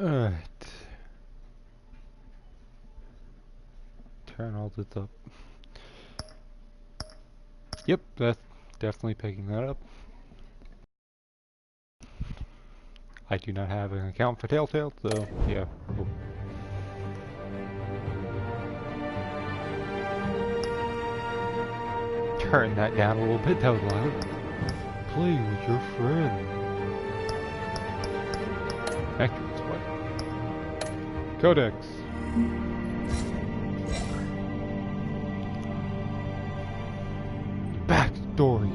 Alright. Turn all this up. Yep, that's definitely picking that up. I do not have an account for Telltale, so yeah. Turn that down a little bit, that was loud. Play with your friend. Actress, what? Codex. Backstory.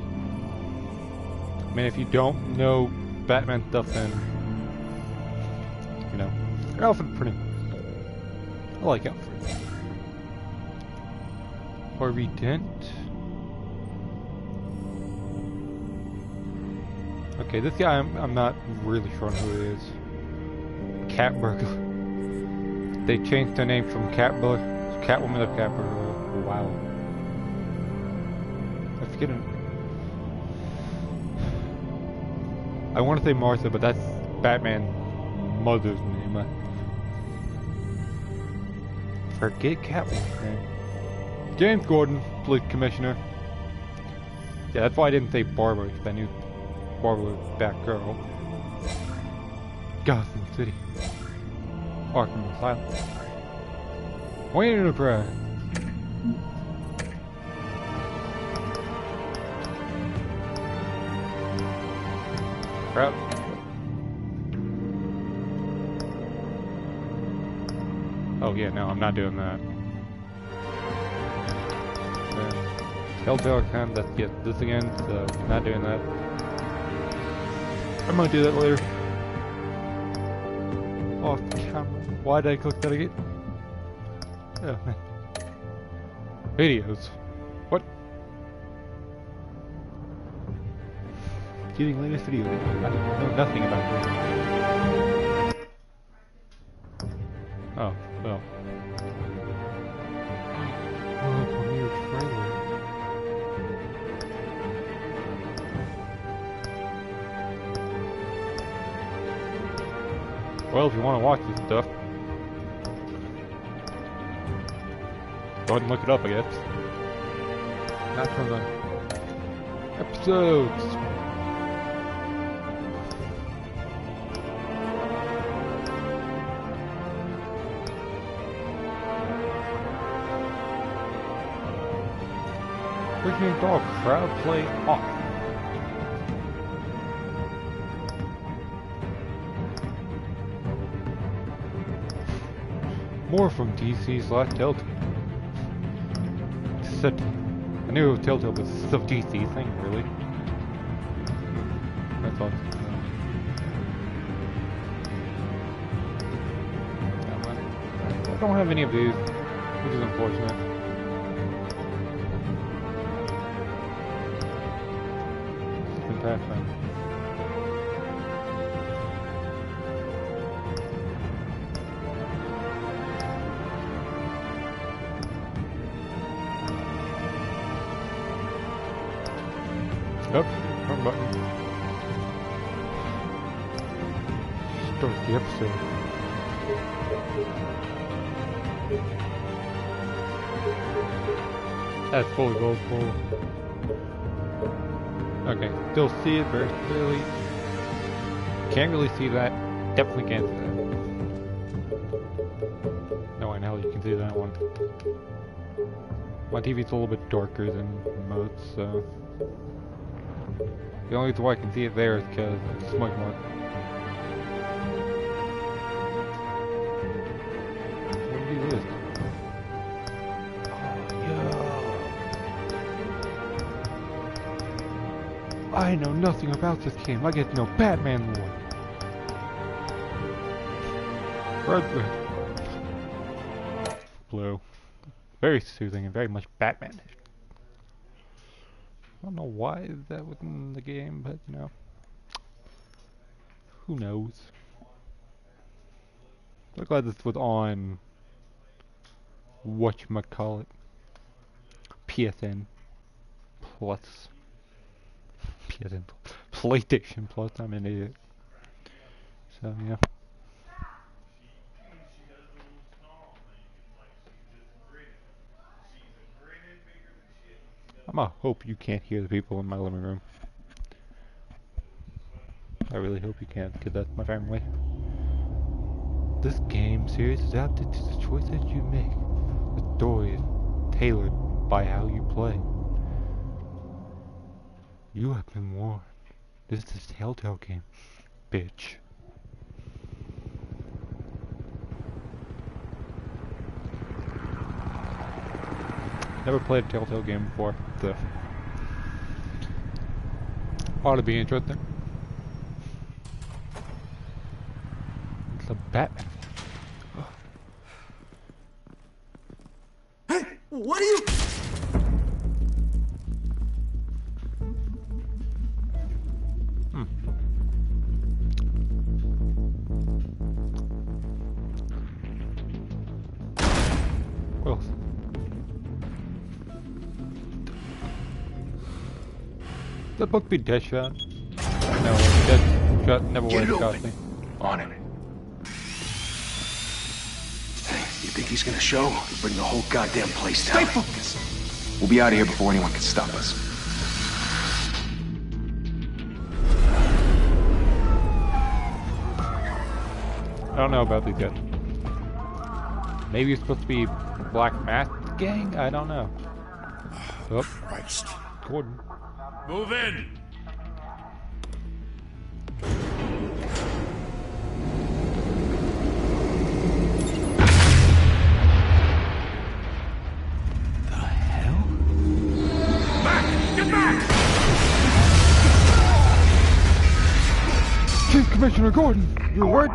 I mean, if you don't know Batman stuff, then you know, Alfred pretty. I like Alfred. Harvey Dent. Okay, this guy I'm not really sure who it is. Cat Burglar. They changed their name from Catwoman to Cat Burglar. Wow. I forget it. I want to say Martha, but that's Batman's mother's name. Forget Catwoman's name. James Gordon, police commissioner. Yeah, that's why I didn't say Barbara, because I knew Barbara was Batgirl. Gotham City. Arkham Asylum. Wayne Enterprise. Crap. Oh yeah, no, I'm not doing that. Telltale can let's get this again, so not doing that. I might do that later. Off camera. Why did I click that again? Oh man. Videos. What? Getting latest video. I know nothing about this. Oh, well. Oh, premiere trailer. Well, if you want to watch this stuff, go ahead and look it up, I guess. Not from the episodes. Freaking dog crowd play off. More from DC's last Telltale. I knew Telltale was a DC thing, really. That's all. I don't have any of these, which is unfortunate. Pathfinder. Oops, wrong button. Start the episode. That's fully gold full. Okay, still see it very clearly. Can't really see that. Definitely can't see that. No, I know you can see that one. My TV's a little bit darker than most, so... The only reason why I can see it there is because it's smudge mark. What do you do? I know nothing about this game. I get to know Batman lore. Red. Blue. Very soothing and very much Batman-ish. I don't know why that was in the game, but you know. Who knows? I'm glad this was on whatchamacallit. PSN Plus. PSN PlayStation Plus, I'm an idiot. So yeah. I'ma hope you can't hear the people in my living room. I really hope you can't, because that's my family. This game series is adapted to the choices you make. The story is tailored by how you play. You have been warned. This is a Telltale game, bitch. Never played a Telltale game before, so ought to be interesting. It's a Batman. Hey, what are you? Well, the book be Deadshot. No, Deadshot never wears a costume. On it. Hey, you think he's gonna show? He'll bring the whole goddamn place down. Stay focused. We'll be out of here before anyone can stop us. I don't know about these guys. Maybe it's supposed to be Black Mask Gang? I don't know. Oh, Christ. Gordon. Move in! The hell? Back! Get back! Chief Commissioner Gordon, you word?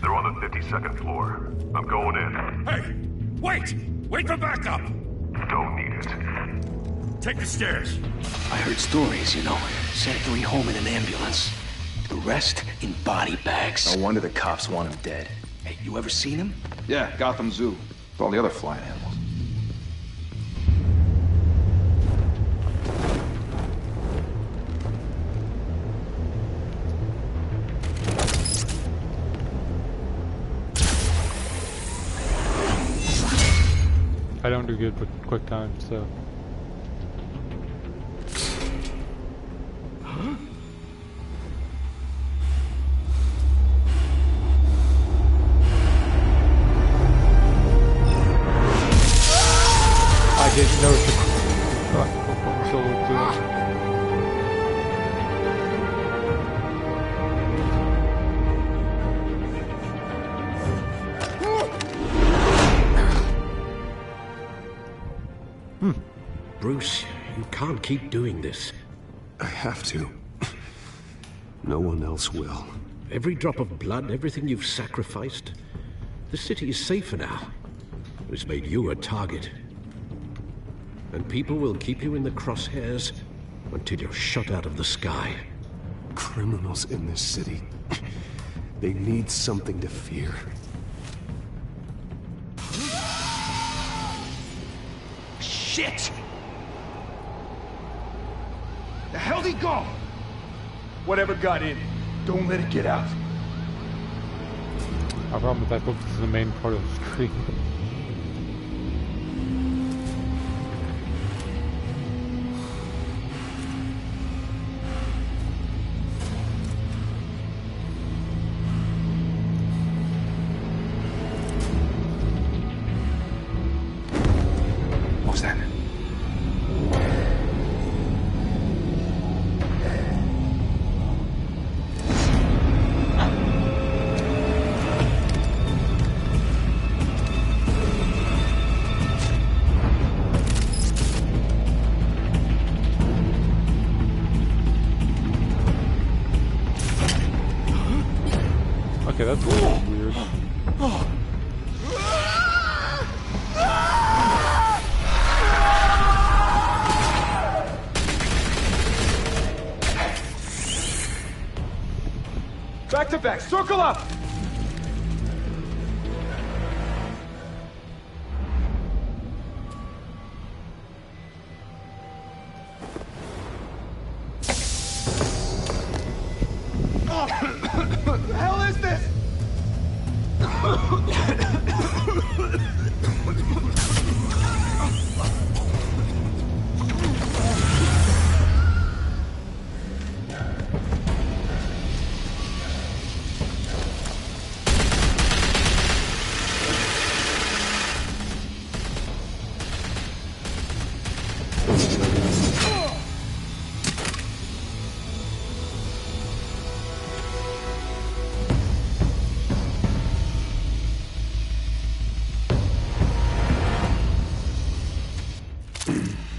They're on the 52nd floor. I'm going in. Hey! Wait! Wait for backup! Don't need it. Take the stairs. I heard stories, you know. Sent 3 home in an ambulance. The rest in body bags. No wonder the cops want him dead. Hey, you ever seen him? Yeah, Gotham Zoo. With all the other flying animals. I don't do good with quick time, so. I didn't notice it. So Bruce, you can't keep doing this. I have to. No one else will. Every drop of blood, everything you've sacrificed. The city is safer now. It's made you a target. And people will keep you in the crosshairs until you're shot out of the sky. Criminals in this city. They need something to fear. Shit! The hell'd he go? Whatever got in, don't let it get out. I promise that book is the main part of the screen. What was that? Okay, that's a little weird. Back to back, circle up! What the hell is this?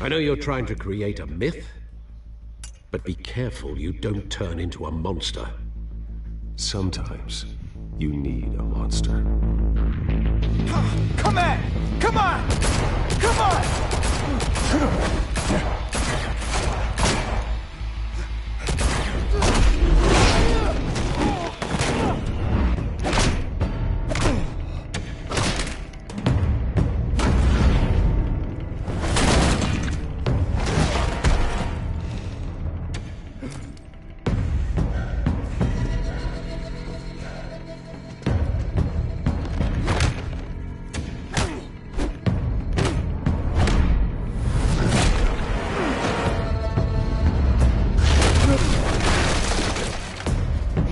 I know you're trying to create a myth, but be careful you don't turn into a monster. Sometimes you need a monster. Come on! Come on! Come on!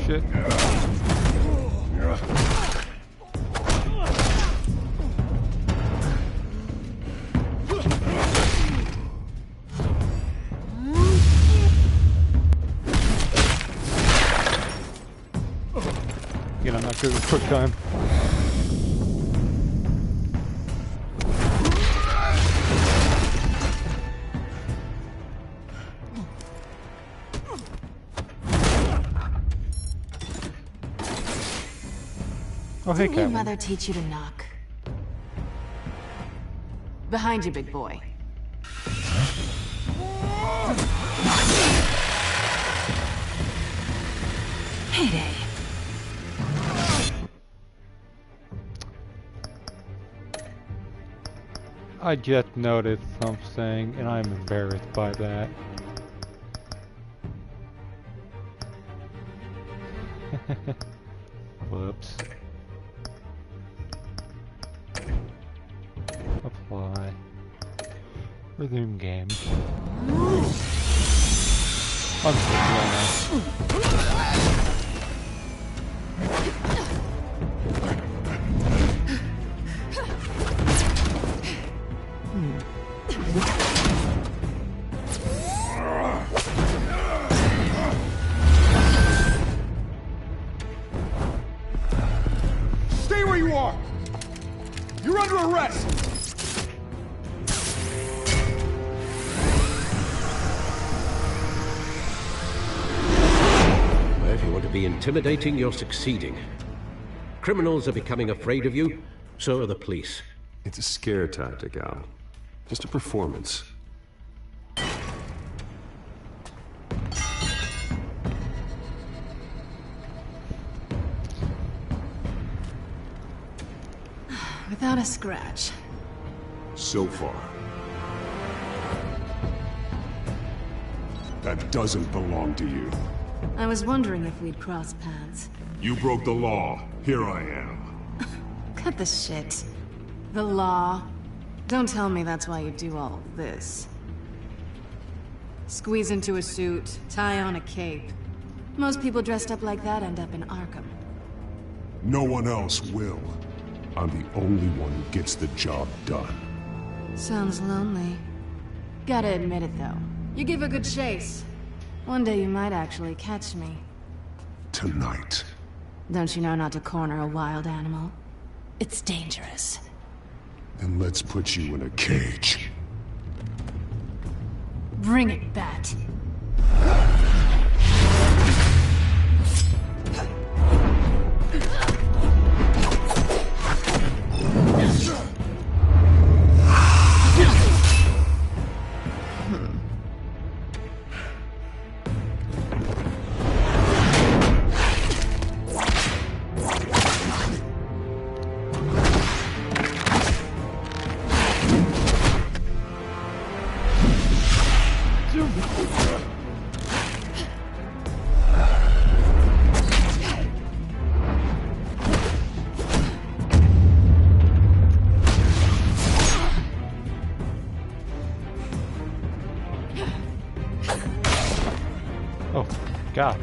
Shit. I'm not good with quick time. Oh, hey, Didn't your Catwoman. mother teach you to knock? Behind you, big boy. Heyday. I just noticed something, and I'm embarrassed by that. Whoops. Apply. Resume game. Stay where you are! You're under arrest! Well, if you want to be intimidating, you're succeeding. Criminals are becoming afraid of you, so are the police. It's a scare tactic, Al. Just a performance. Without a scratch. So far. That doesn't belong to you. I was wondering if we'd cross paths. You broke the law. Here I am. Cut the shit. The law. Don't tell me that's why you do all this. Squeeze into a suit, tie on a cape. Most people dressed up like that end up in Arkham. No one else will. I'm the only one who gets the job done. Sounds lonely. Gotta admit it, though. You give a good chase. One day you might actually catch me. Tonight. Don't you know not to corner a wild animal? It's dangerous. Then let's put you in a cage. Bring it, Bat. Oh, God.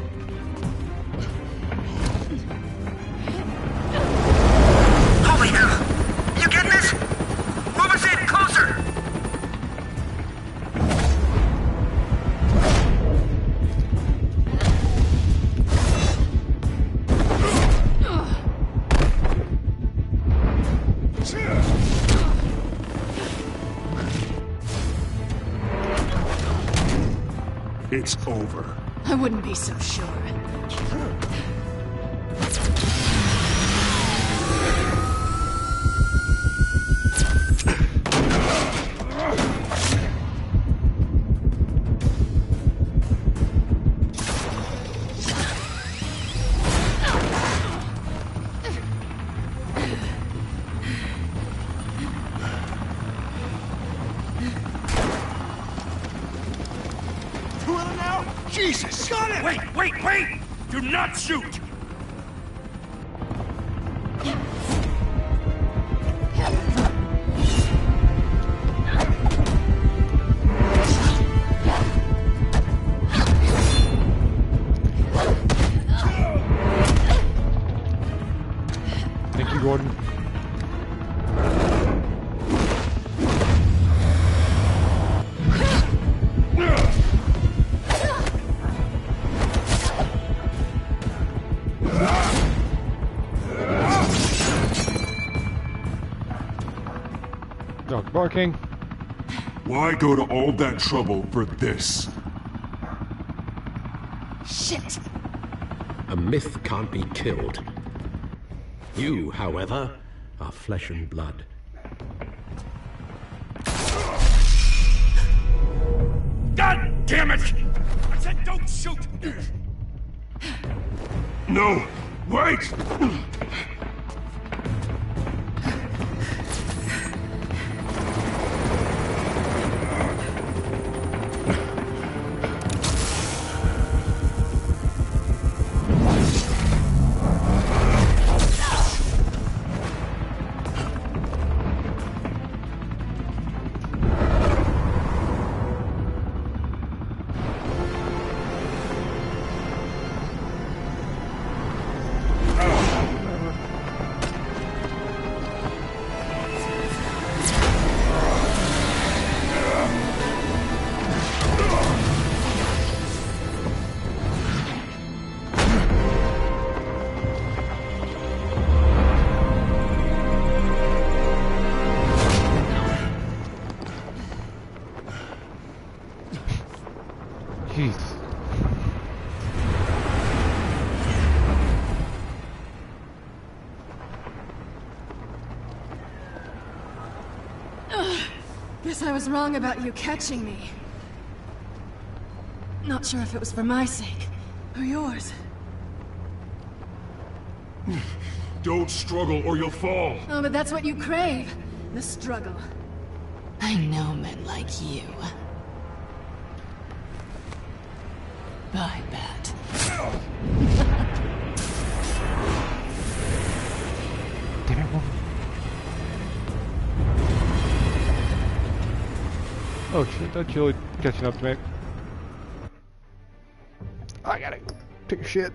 Holy hell! You getting this? Move us in, closer! it's over. I wouldn't be so sure. Jesus! Got it! Wait! Do not shoot! Thank you, Gordon. Dog barking. Why go to all that trouble for this? Shit! A myth can't be killed. You, however, are flesh and blood. God damn it! I said don't shoot! No! Wait! Jeez. Guess I was wrong about you catching me. Not sure if it was for my sake, or yours. Don't struggle or you'll fall. Oh, but that's what you crave. The struggle. I know men like you. I bet. Damn it, woman. Oh shit, that's really catching up to me. I gotta take a shit.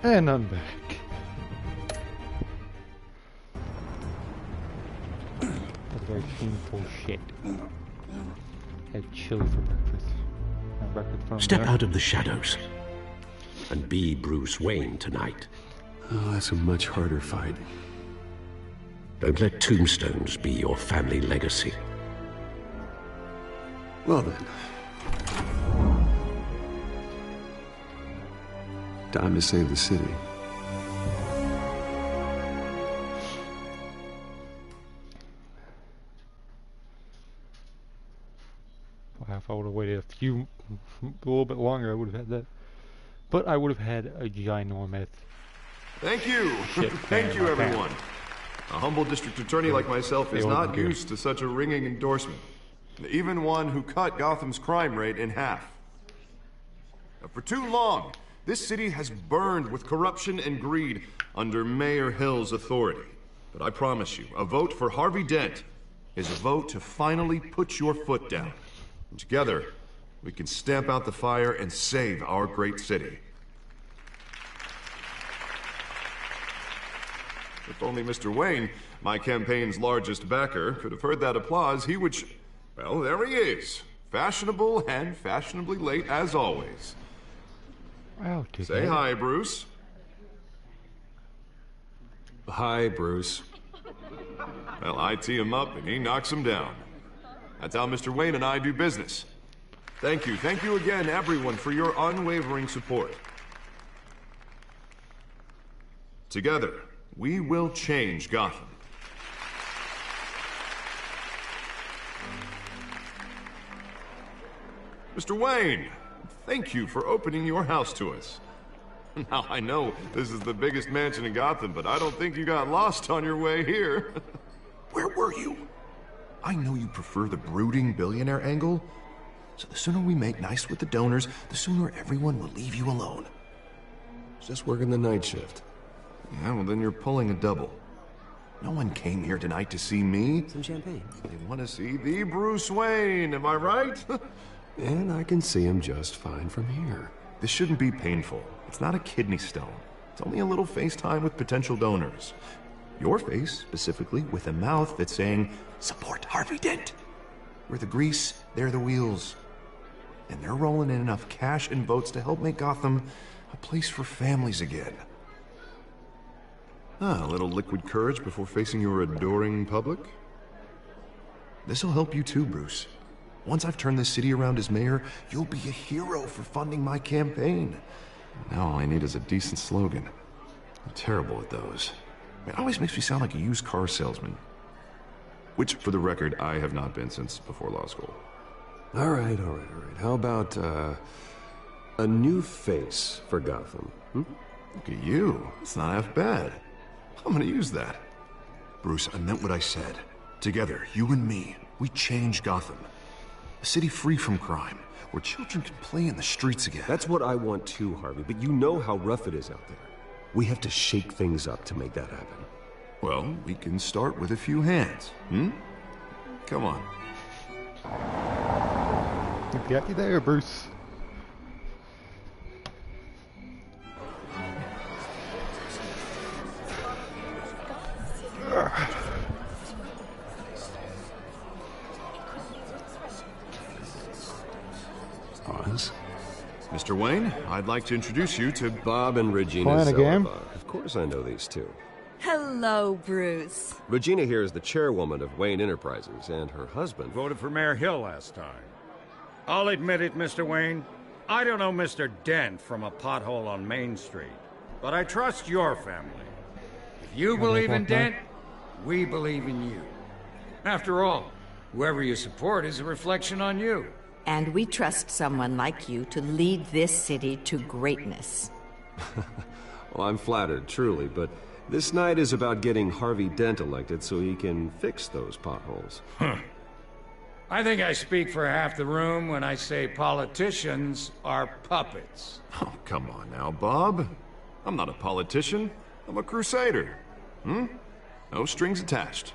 And I'm back. That's very painful shit. Had chili for breakfast. Step out of the shadows and be Bruce Wayne tonight. Oh, that's a much harder fight. Don't let tombstones be your family legacy. Well then. Time to save the city. Wow, if I would have waited a little bit longer, I would have had that. But I would have had a ginormous. Thank you. Thank you, everyone. A humble district attorney like myself is not used to such a ringing endorsement. Even one who cut Gotham's crime rate in half. For too long, this city has burned with corruption and greed under Mayor Hill's authority. But I promise you, a vote for Harvey Dent is a vote to finally put your foot down. And together, we can stamp out the fire and save our great city. If only Mr. Wayne, my campaign's largest backer, could have heard that applause, he would well, there he is. Fashionable and fashionably late as always. Wow, say hi, Bruce. Hi, Bruce. Well, I tee him up and he knocks him down. That's how Mr. Wayne and I do business. Thank you again, everyone, for your unwavering support. Together, we will change Gotham. Mr. Wayne, thank you for opening your house to us. Now, I know this is the biggest mansion in Gotham, but I don't think you got lost on your way here. Where were you? I know you prefer the brooding billionaire angle, so the sooner we make nice with the donors, the sooner everyone will leave you alone. Just working the night shift. Yeah, well then you're pulling a double. No one came here tonight to see me. Some champagne. They want to see the Bruce Wayne, am I right? And I can see him just fine from here. This shouldn't be painful. It's not a kidney stone. It's only a little FaceTime with potential donors. Your face, specifically, with a mouth that's saying, support Harvey Dent. We're the grease, they're the wheels. And they're rolling in enough cash and votes to help make Gotham a place for families again. A little liquid courage before facing your adoring public. This'll help you too, Bruce. Once I've turned this city around as mayor, you'll be a hero for funding my campaign. Now all I need is a decent slogan. I'm terrible at those. It always makes me sound like a used car salesman. Which, for the record, I have not been since before law school. All right. How about, a new face for Gotham? Look at you. It's not half bad. I'm gonna use that. Bruce, I meant what I said. Together, you and me, we change Gotham. A city free from crime, where children can play in the streets again. That's what I want too, Harvey, but you know how rough it is out there. We have to shake things up to make that happen. Well, we can start with a few hands, Come on. Got you there, Bruce. Pause. Mr. Wayne, I'd like to introduce you to Bob and Regina Playing a game? Zellerbach. Of course I know these two. Hello, Bruce. Regina here is the chairwoman of Wayne Enterprises, and her husband... Voted for Mayor Hill last time. I'll admit it, Mr. Wayne. I don't know Mr. Dent from a pothole on Main Street, but I trust your family. If you believe in Dent, we believe in you. After all, whoever you support is a reflection on you. And we trust someone like you to lead this city to greatness. Well, I'm flattered, truly, but this night is about getting Harvey Dent elected so he can fix those potholes. I think I speak for half the room when I say politicians are puppets. Oh, come on now, Bob. I'm not a politician. I'm a crusader. No strings attached.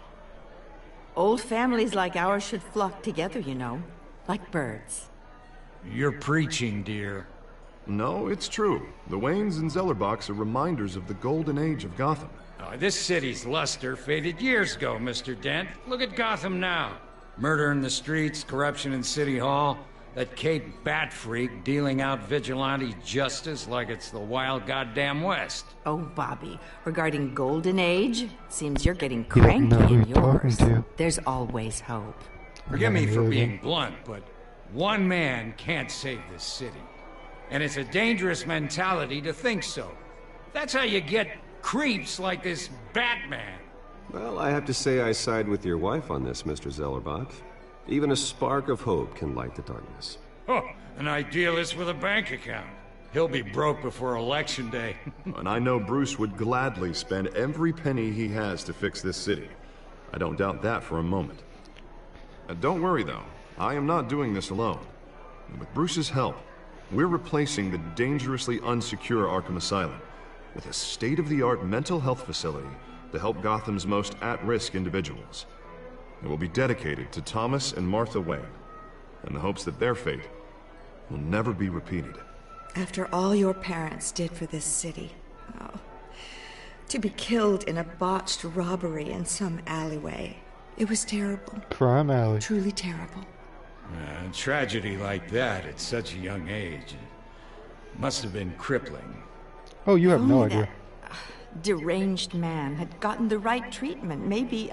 Old families like ours should flock together, you know. Like birds. You're preaching, dear. No, it's true. The Waynes and Zellerbachs are reminders of the golden age of Gotham. Oh, this city's luster faded years ago, Mr. Dent. Look at Gotham now. Murder in the streets, corruption in City Hall, that Kate Batfreak dealing out vigilante justice like it's the wild goddamn West. Oh, Bobby, regarding Golden Age, seems you're getting cranky in yours. There's always hope. Forgive me for being blunt, but one man can't save this city. And it's a dangerous mentality to think so. That's how you get creeps like this Batman. Well, I have to say I side with your wife on this, Mr. Zellerbach. Even a spark of hope can light the darkness. Oh, an idealist with a bank account. He'll be broke before Election Day. And I know Bruce would gladly spend every penny he has to fix this city. I don't doubt that for a moment. Don't worry, though. I am not doing this alone. And with Bruce's help, we're replacing the dangerously unsecure Arkham Asylum with a state-of-the-art mental health facility to help Gotham's most at-risk individuals. It will be dedicated to Thomas and Martha Wayne, in the hopes that their fate will never be repeated. After all your parents did for this city, oh, to be killed in a botched robbery in some alleyway, it was terrible. Crime alley. Truly terrible. A tragedy like that at such a young age must have been crippling. Oh, you have no idea. That deranged man had gotten the right treatment. Maybe...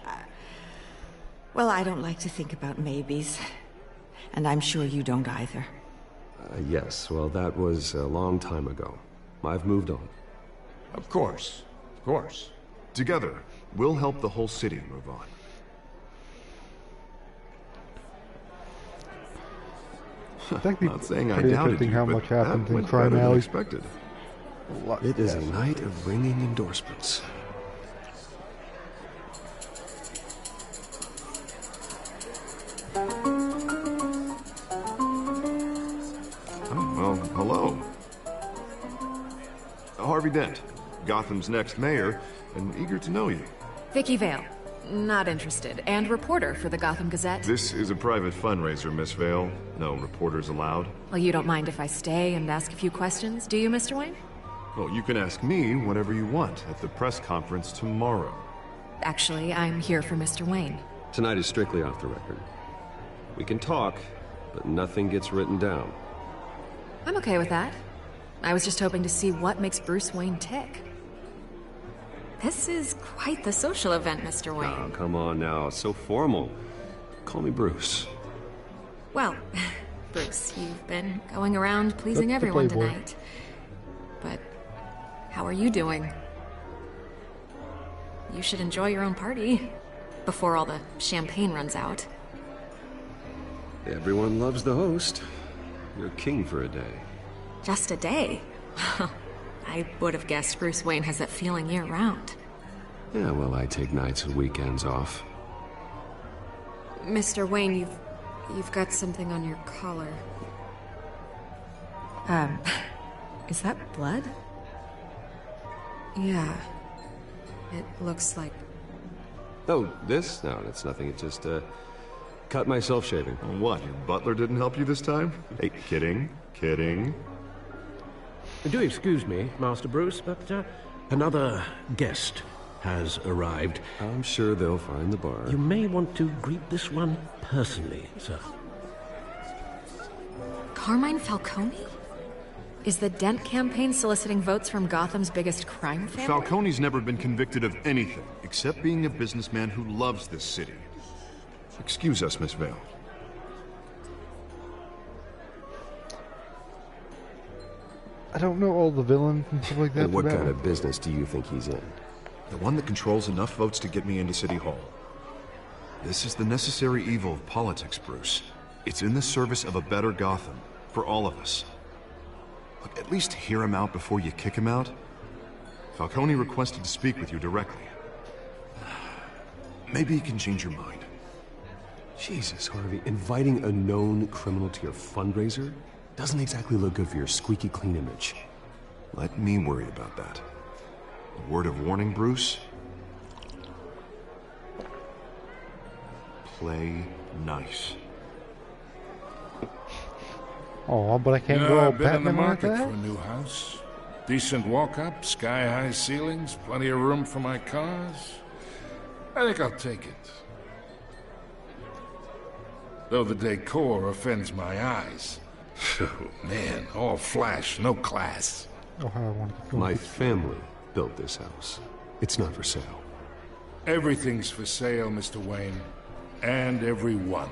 well, I don't like to think about maybes. And I'm sure you don't either. Yes, well, that was a long time ago. I've moved on. Of course. Of course. Together, we'll help the whole city move on. Not saying I doubted you, how but much happens that in went crime better than alleys. expected. It is a night of ringing endorsements. Oh, well, hello. Harvey Dent, Gotham's next mayor, and eager to know you. Vicky Vale. Not interested. And reporter for the Gotham Gazette. This is a private fundraiser, Miss Vale. No reporters allowed. Well, you don't mind if I stay and ask a few questions, do you, Mr. Wayne? Well, you can ask me whatever you want at the press conference tomorrow. Actually, I'm here for Mr. Wayne. Tonight is strictly off the record. We can talk, but nothing gets written down. I'm okay with that. I was just hoping to see what makes Bruce Wayne tick. This is quite the social event, Mr. Wayne. Oh, come on now. So formal. Call me Bruce. Well, Bruce, you've been going around pleasing everyone tonight. But how are you doing? You should enjoy your own party before all the champagne runs out. Everyone loves the host. You're king for a day. Just a day? I would have guessed Bruce Wayne has that feeling year-round. Yeah, well, I take nights and weekends off. Mr. Wayne, you've got something on your collar. Is that blood? Yeah. It looks like... Oh, this? No, that's nothing. It just, cut myself shaving. What, your butler didn't help you this time? Hey, kidding. Do excuse me, Master Bruce, but another guest has arrived. I'm sure they'll find the bar. You may want to greet this one personally, sir. Carmine Falcone? Is the Dent campaign soliciting votes from Gotham's biggest crime family? Falcone's never been convicted of anything, except being a businessman who loves this city. Excuse us, Miss Vale. I don't know all the villains and stuff like that. And what kind of business do you think he's in? The one that controls enough votes to get me into City Hall. This is the necessary evil of politics, Bruce. It's in the service of a better Gotham, for all of us. Look, at least hear him out before you kick him out. Falcone requested to speak with you directly. Maybe he can change your mind. Jesus, Harvey, inviting a known criminal to your fundraiser doesn't exactly look good for your squeaky clean image. Let me worry about that. A word of warning, Bruce. Play nice. Oh, but I can't You go know, all I've been in the Batman like market that? for a new house. Decent walk-up, sky-high ceilings, plenty of room for my cars. I think I'll take it. Though the decor offends my eyes. Oh, man, all flash, no class. Oh, how I want to go. My family built this house. It's not for sale. Everything's for sale, Mr. Wayne. And everyone.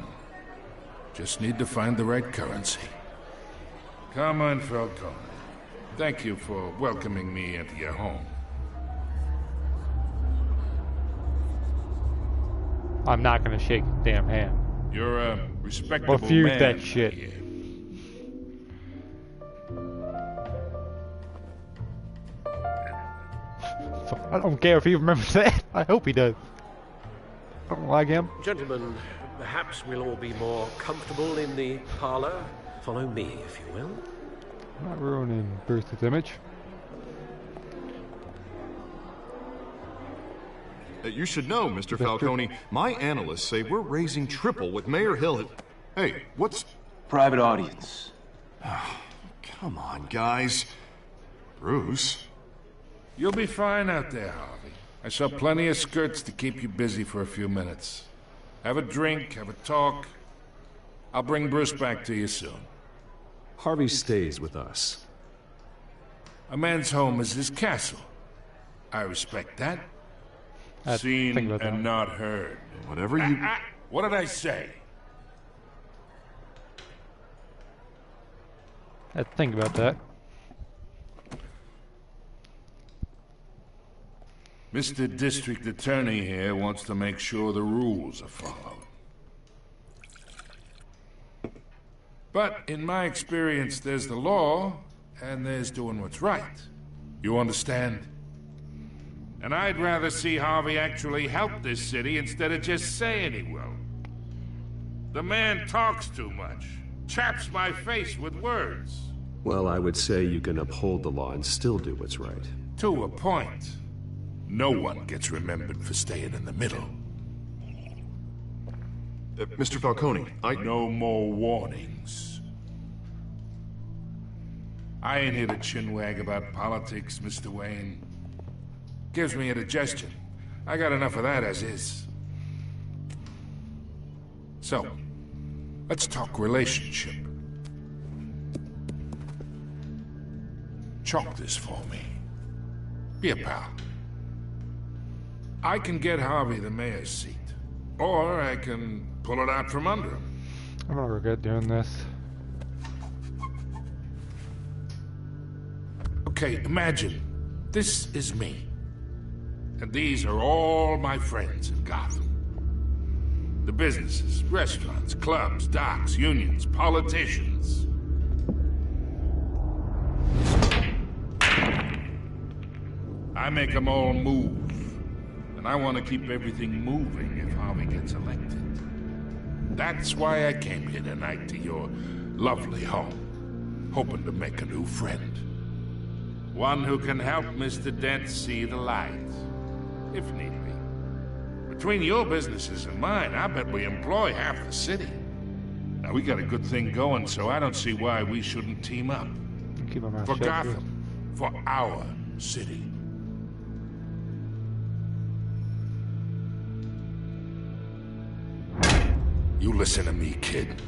Just need to find the right currency. Come on, Falcone. Thank you for welcoming me into your home. I'm not gonna shake his damn hand. You're a respectable Refuse man. that shit. Yeah. I don't care if he remembers that. I hope he does. I don't like him. Gentlemen, perhaps we'll all be more comfortable in the parlor. Follow me, if you will. I'm not ruining Bruce's image. You should know, Mr. Falcone, my analysts say we're raising triple with Mayor Hill. Hey, what's... Private audience. Come on, guys. Bruce? You'll be fine out there, Harvey. I saw plenty of skirts to keep you busy for a few minutes. Have a drink, have a talk. I'll bring Bruce back to you soon. Harvey stays with us. A man's home is his castle. I respect that. Seen and not heard. Whatever you... What did I say? I had to think about that. Mr. District Attorney here wants to make sure the rules are followed. But in my experience, there's the law, and there's doing what's right. You understand? And I'd rather see Harvey actually help this city instead of just saying he will. The man talks too much. Chaps my face with words. Well, I would say you can uphold the law and still do what's right. To a point. No one gets remembered for staying in the middle. Mr. Falcone, No more warnings. I ain't here to chinwag about politics, Mr. Wayne. Gives me indigestion. I got enough of that as is. So, let's talk relationship. Chalk this for me. Be a pal. I can get Harvey the mayor's seat. Or I can pull it out from under him. I'm gonna regret doing this. Okay, imagine. This is me. And these are all my friends in Gotham. The businesses, restaurants, clubs, docks, unions, politicians. I make them all move. And I want to keep everything moving if Harvey gets elected. That's why I came here tonight to your lovely home, hoping to make a new friend. One who can help Mr. Dent see the light, if need be. Between your businesses and mine, I bet we employ half the city. Now, we got a good thing going, so I don't see why we shouldn't team up. Keep my mouth For shut, Gotham, for our city. You listen to me, kid.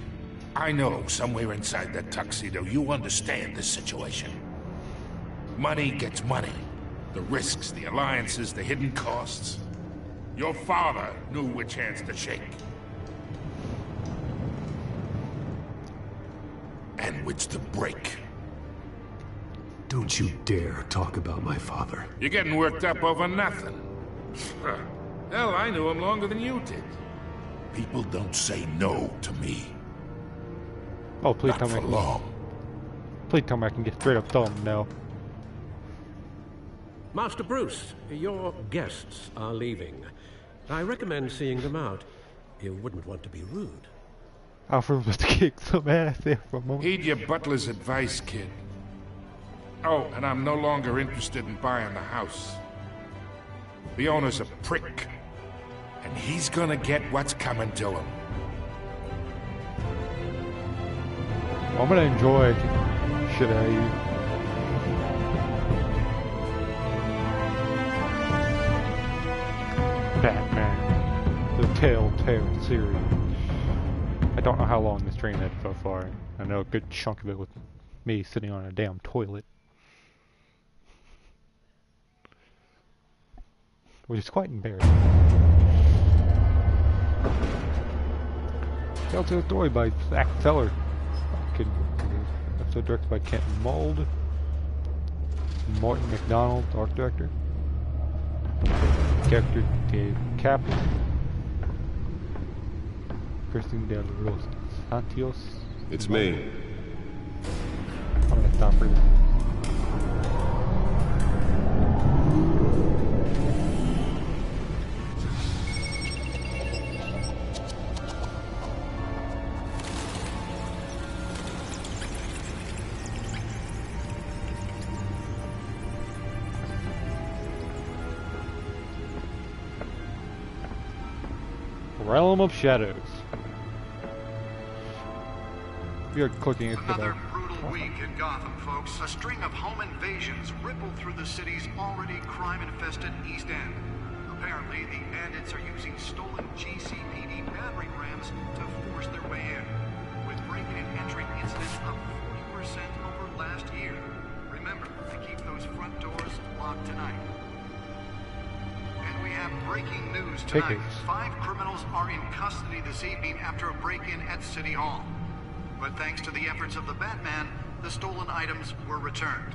I know somewhere inside that tuxedo you understand this situation. Money gets money. The risks, the alliances, the hidden costs. Your father knew which hands to shake. And which to break. Don't you dare talk about my father. You're getting worked up over nothing. Hell, I knew him longer than you did. People don't say no to me. Oh, please Not tell me. for long. Please tell me I can get straight up tell him no. Master Bruce, your guests are leaving. I recommend seeing them out. You wouldn't want to be rude. Alfred was to kick some ass there for a moment. Heed your butler's advice, kid. Oh, and I'm no longer interested in buying the house. The owner's a prick. And he's gonna get what's coming to him. I'm gonna enjoy shit out of you. Batman, the Telltale series. I don't know how long this train had so far. I know a good chunk of it was me sitting on a damn toilet. Which is quite embarrassing. Telltale Story by Zach Feller. Episode directed by Kent Mould. Martin McDonald, art director. Character Dave Kaplan. Kristen Del Los Santos. It's me. I'm gonna stop for that. Realm of Shadows. We are clicking it. Another brutal week in Gotham, folks. A string of home invasions rippled through the city's already crime-infested East End. Apparently, the bandits are using stolen GCPD battering rams to force their way in, with break-in and entry incidents up 40% over last year. Remember to keep those front doors locked tonight. And we have breaking news tonight. 5 criminals are in custody this evening after a break-in at City Hall. But thanks to the efforts of the Batman, the stolen items were returned.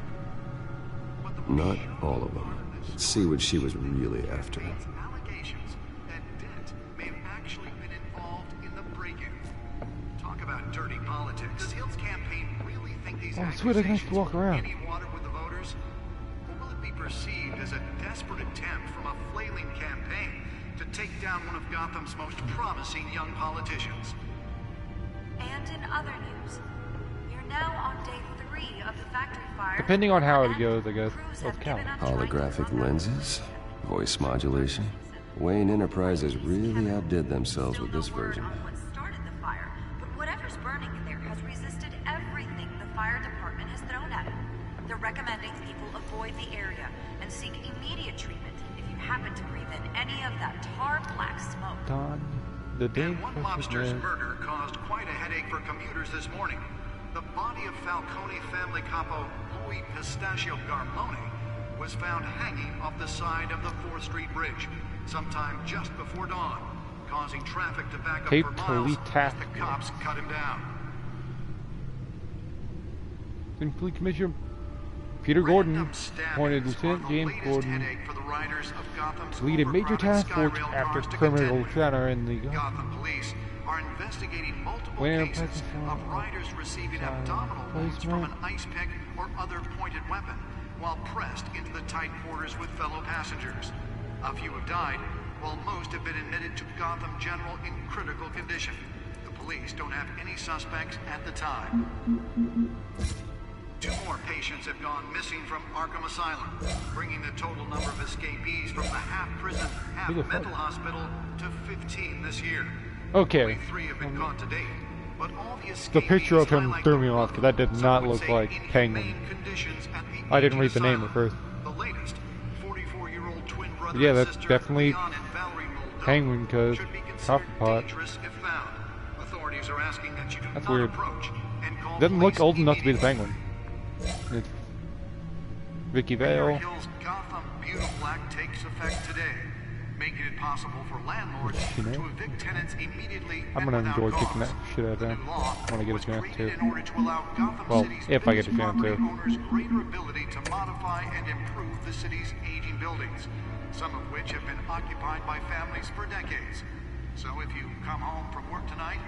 Not all of them. Let's see what she was really after. Allegations that Dent may have actually been involved in the break-in. Talk about dirty politics. Does Hill's campaign really think these accusations will any water with the voters? Or will it be perceived as a desperate attempt from a flailing campaign to take down one of Gotham's most promising young politicians? And in other news, you're now on day 3 of the factory fire. Depending on how it goes, I guess. Holographic lenses? Voice modulation? Wayne Enterprises really outdid themselves with this version. What started the fire, but whatever's burning in there has resisted everything the fire department has thrown at it. They're recommending people avoid the area and seek immediate treatment if you happen to breathe in any of that tar black smoke. And one mobster's murder caused quite a headache for commuters this morning. The body of Falcone family capo Louis Pistachio Garmone was found hanging off the side of the 4th Street Bridge sometime just before dawn, causing traffic to back up for miles as the cops cut him down. Police Commissioner Peter Gordon appointed Lieutenant James Gordon to lead a major task force after criminal shatter in the Gotham police are investigating multiple cases of riders receiving abdominal wounds from an ice pick or other pointed weapon while pressed into the tight quarters with fellow passengers. A few have died, while most have been admitted to Gotham General in critical condition. The police don't have any suspects at the time. 2 more patients have gone missing from Arkham Asylum, bringing the total number of escapees from the half-prison, half-mental hospital to 15 this year. Okay. Only 3 have been caught to date, but all the escapees The picture of him threw me off because that did not look like Penguin. I didn't read the name at first. The latest, 44-year-old twin brother Yeah, that's definitely Penguin because Copperpot. Authorities are asking that you do That's not weird. approach and call Doesn't look police old enough to be the Penguin. It's Vicky Vale. Hill's Gotham Beautiful Act takes effect today, making it possible for landlords to evict tenants immediately. I'm gonna enjoy kicking that shit out of them when I get a chance to. Well, if I get a chance to. Owners greater ability to modify and improve the city's aging buildings, some of which have been occupied by families for decades. So if you come home from work tonight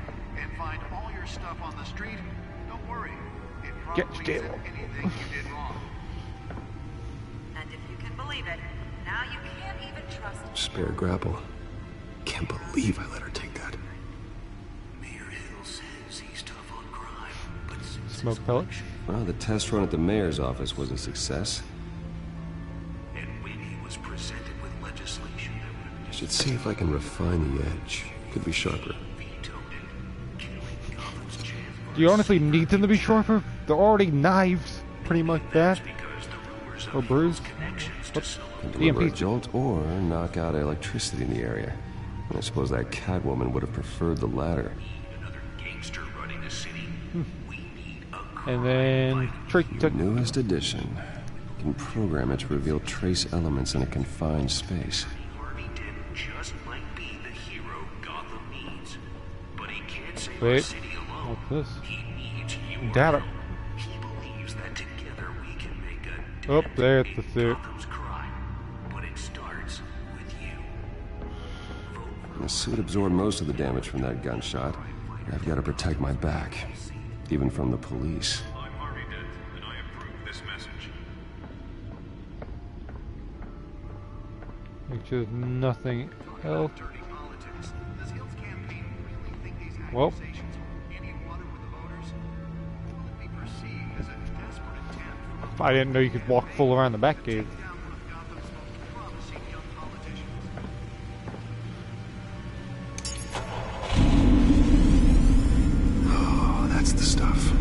and find all your stuff on the street, don't worry. It probably isn't anything you did wrong. And if you can believe it, now you can't even trust Spare grapple. Can't believe I let her take that. Mayor Hill says he's tough on crime, but Smoke pellets? Well, the test run at the mayor's office was a success. and when he was presented with legislation that would I should see if I can refine the edge. Could be sharper. veto it, killing Gotham's chance for Do you honestly need them to be sharper? They're already knives, pretty much that. Or bruised. What? Can deliver a jolt or knock out electricity in the area. I suppose that Catwoman would have preferred the latter. And then Your newest addition. You can program it to reveal trace elements in a confined space. Wait, what's this? Data. Oh, there's the suit. The suit absorbed most of the damage from that gunshot. I've got to protect my back, even from the police. Which is nothing else. Well. I didn't know you could walk full around the Batcave. Oh, that's the stuff.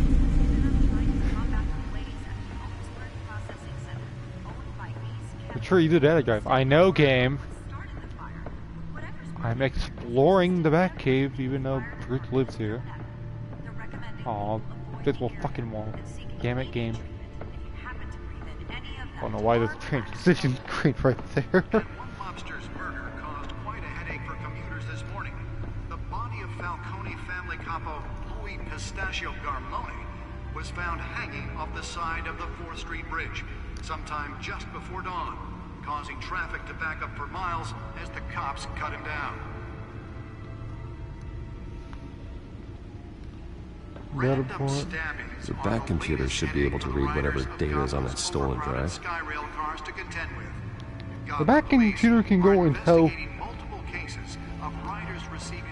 I'm sure you did that, guy. I know, game. I'm exploring the Batcave, even though Bruce lives here. Aw, this will fucking wall. Damn it, game. I don't know why there's a transition screen right there. Lobster's murder caused quite a headache for commuters this morning. The body of Falcone family capo Louis Pistachio Garmone was found hanging off the side of the 4th Street Bridge sometime just before dawn, causing traffic to back up for miles as the cops cut him down. Your back computer should be able to read whatever data is on that stolen drive. The back computer can go and tell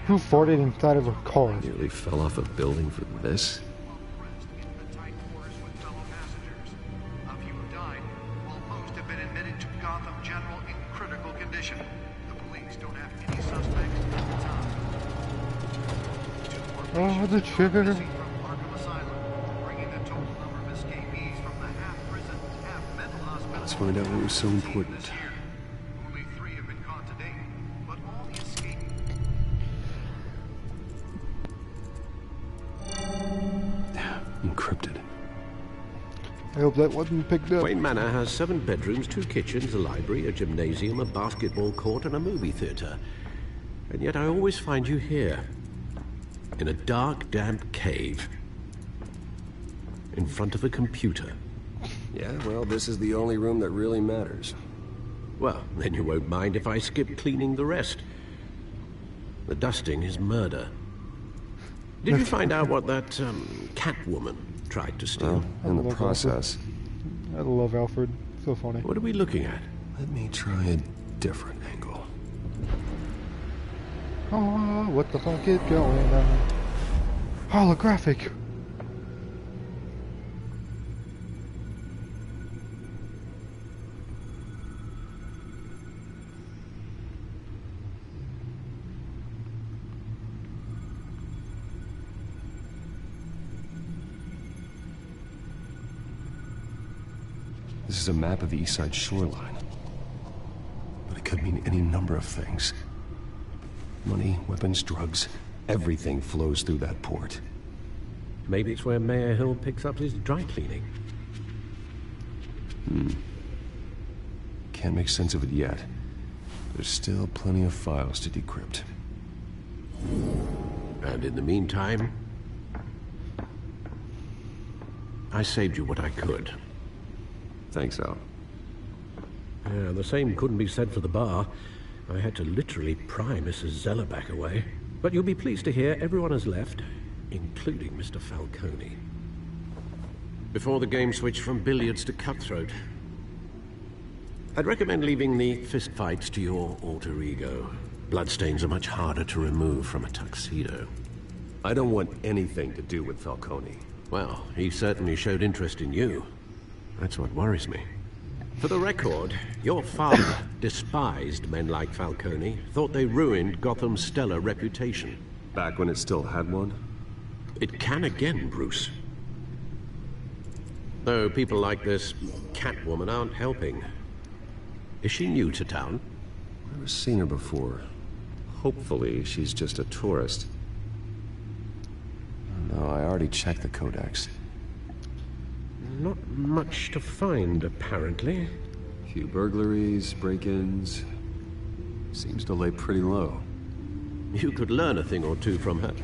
who farted inside of a car. Nearly fell off a building for this? Oh, the trigger. Let's find out what was so important. Encrypted. I hope that wasn't picked up. Wayne Manor has 7 bedrooms, 2 kitchens, a library, a gymnasium, a basketball court, and a movie theater. And yet I always find you here. In a dark, damp cave. In front of a computer. Yeah, well, this is the only room that really matters. Well, then you won't mind if I skip cleaning the rest. The dusting is murder. Did you find out what that, Catwoman tried to steal? In the process. I love Alfred. So funny. What are we looking at? Let me try a different angle. Oh, what the fuck is going on? Holographic. This is a map of the East Side shoreline. But it could mean any number of things. Money, weapons, drugs, everything flows through that port. Maybe it's where Mayor Hill picks up his dry cleaning. Can't make sense of it yet. There's still plenty of files to decrypt. And in the meantime, I saved you what I could. Thanks, Al. Yeah, the same couldn't be said for the bar. I had to literally pry Mrs. Zellerback away. But you'll be pleased to hear everyone has left, including Mr. Falcone. Before the game switched from billiards to cutthroat. I'd recommend leaving the fistfights to your alter ego. Bloodstains are much harder to remove from a tuxedo. I don't want anything to do with Falcone. Well, he certainly showed interest in you. That's what worries me. For the record, your father despised men like Falcone, thought they ruined Gotham's stellar reputation. Back when it still had one? It can again, Bruce. Though people like this Catwoman aren't helping. Is she new to town? I've never seen her before. Hopefully, she's just a tourist. No, I already checked the codex. Not much to find, apparently. Few burglaries, break-ins. Seems to lay pretty low. You could learn a thing or two from her.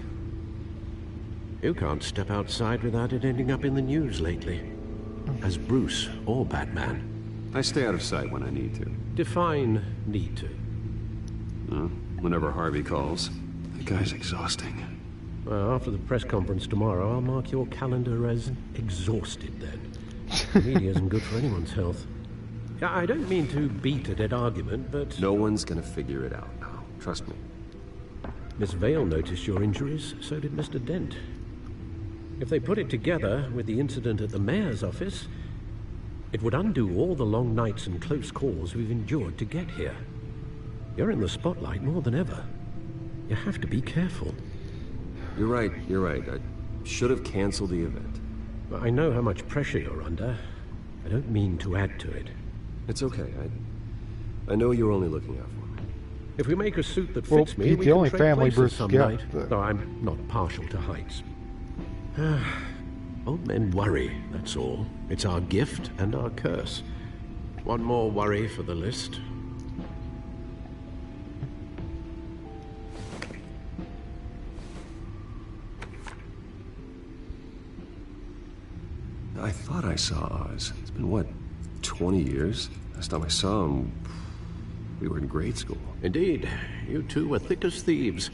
You can't step outside without it ending up in the news lately. As Bruce or Batman. I stay out of sight when I need to. Define need to. Whenever Harvey calls. The guy's exhausting. Well, after the press conference tomorrow, I'll mark your calendar as exhausted then. The media isn't good for anyone's health. I don't mean to beat a dead argument, but... No one's gonna figure it out now. Trust me. Miss Vale noticed your injuries, so did Mr. Dent. If they put it together with the incident at the mayor's office, it would undo all the long nights and close calls we've endured to get here. You're in the spotlight more than ever. You have to be careful. You're right. I should have canceled the event. I know how much pressure you're under. I don't mean to add to it. It's okay. I know you're only looking out for me. If we make a suit that fits me, he's we the can only trade family places Bruce some got, night. but... Though I'm not partial to heights. Old men worry, that's all. It's our gift and our curse. One more worry for the list. I thought I saw Oz. It's been, what, 20 years? Last time I saw him, we were in grade school. Indeed. You two were thick as thieves.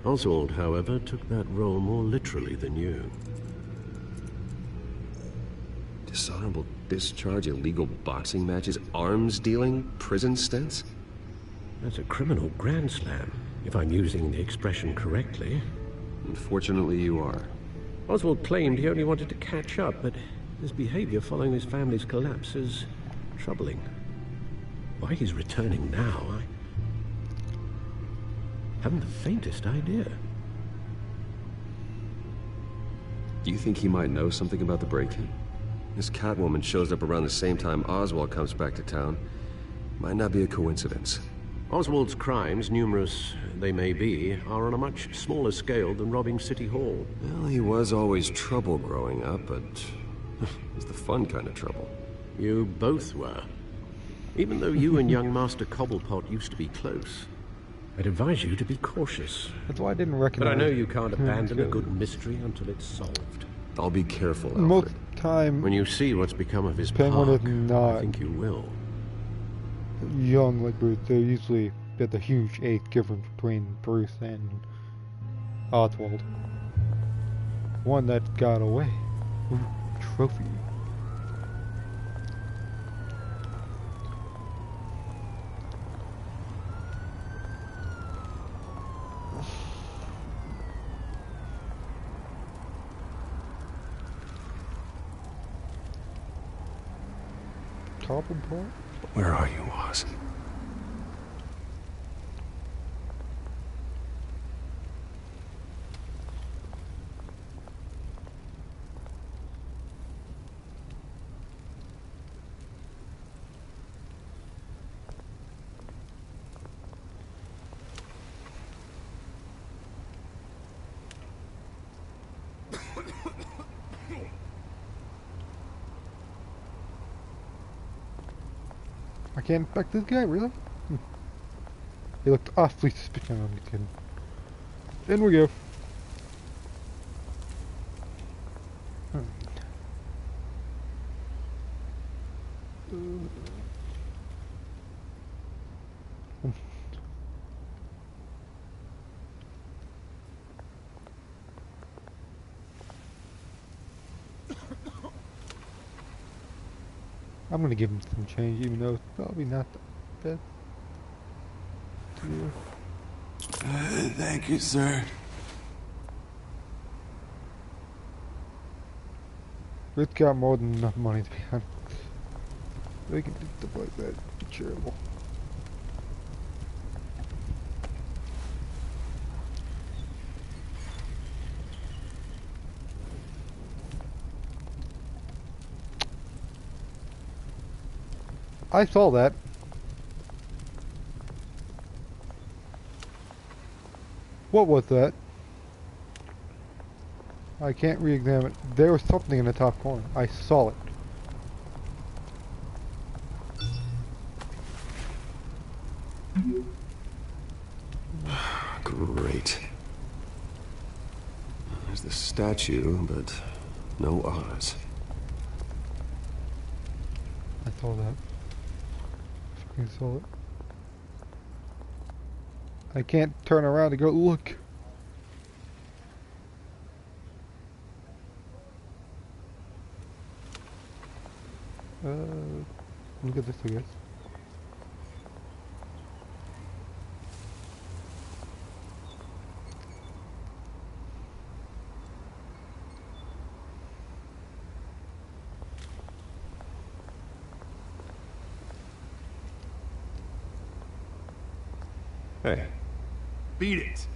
Oswald, however, took that role more literally than you. Dishonorable discharge, illegal boxing matches, arms dealing, prison stints? That's a criminal grand slam, if I'm using the expression correctly. Unfortunately, you are. Oswald claimed he only wanted to catch up, but his behavior following his family's collapse is troubling. Why he's returning now, I haven't the faintest idea. Do you think he might know something about the break-in? This Catwoman shows up around the same time Oswald comes back to town. Might not be a coincidence. Oswald's crimes, numerous they may be, are on a much smaller scale than robbing City Hall. Well, he was always trouble growing up, but it was the fun kind of trouble. You both were. Even though you and young Master Cobblepot used to be close. I'd advise you to be cautious. That's why I didn't recognize. But I know you can't abandon a good mystery until it's solved. I'll be careful, Alfred. Most time, when you see what's become of his Penguin park, is not I think you will. young like Bruce. They're usually there's a huge age difference between Bruce and Oswald. One that got away. Ooh, trophy. Carbon. Where are you, Oz? I can't infect this guy, really? He looked awfully suspicious. I'm just kidding. In we go. I'm gonna give him some change, even though it's probably not that bad. Thank you, sir. It's got more than enough money to be honest. They can do stuff like that. It's charitable. I saw that. What was that? I can't re-examine. There was something in the top corner. I saw it. Great. There's the statue, but no Oz. I saw that. I saw it. I can't turn around to go look. Look at this, I guess. Hey. Beat it.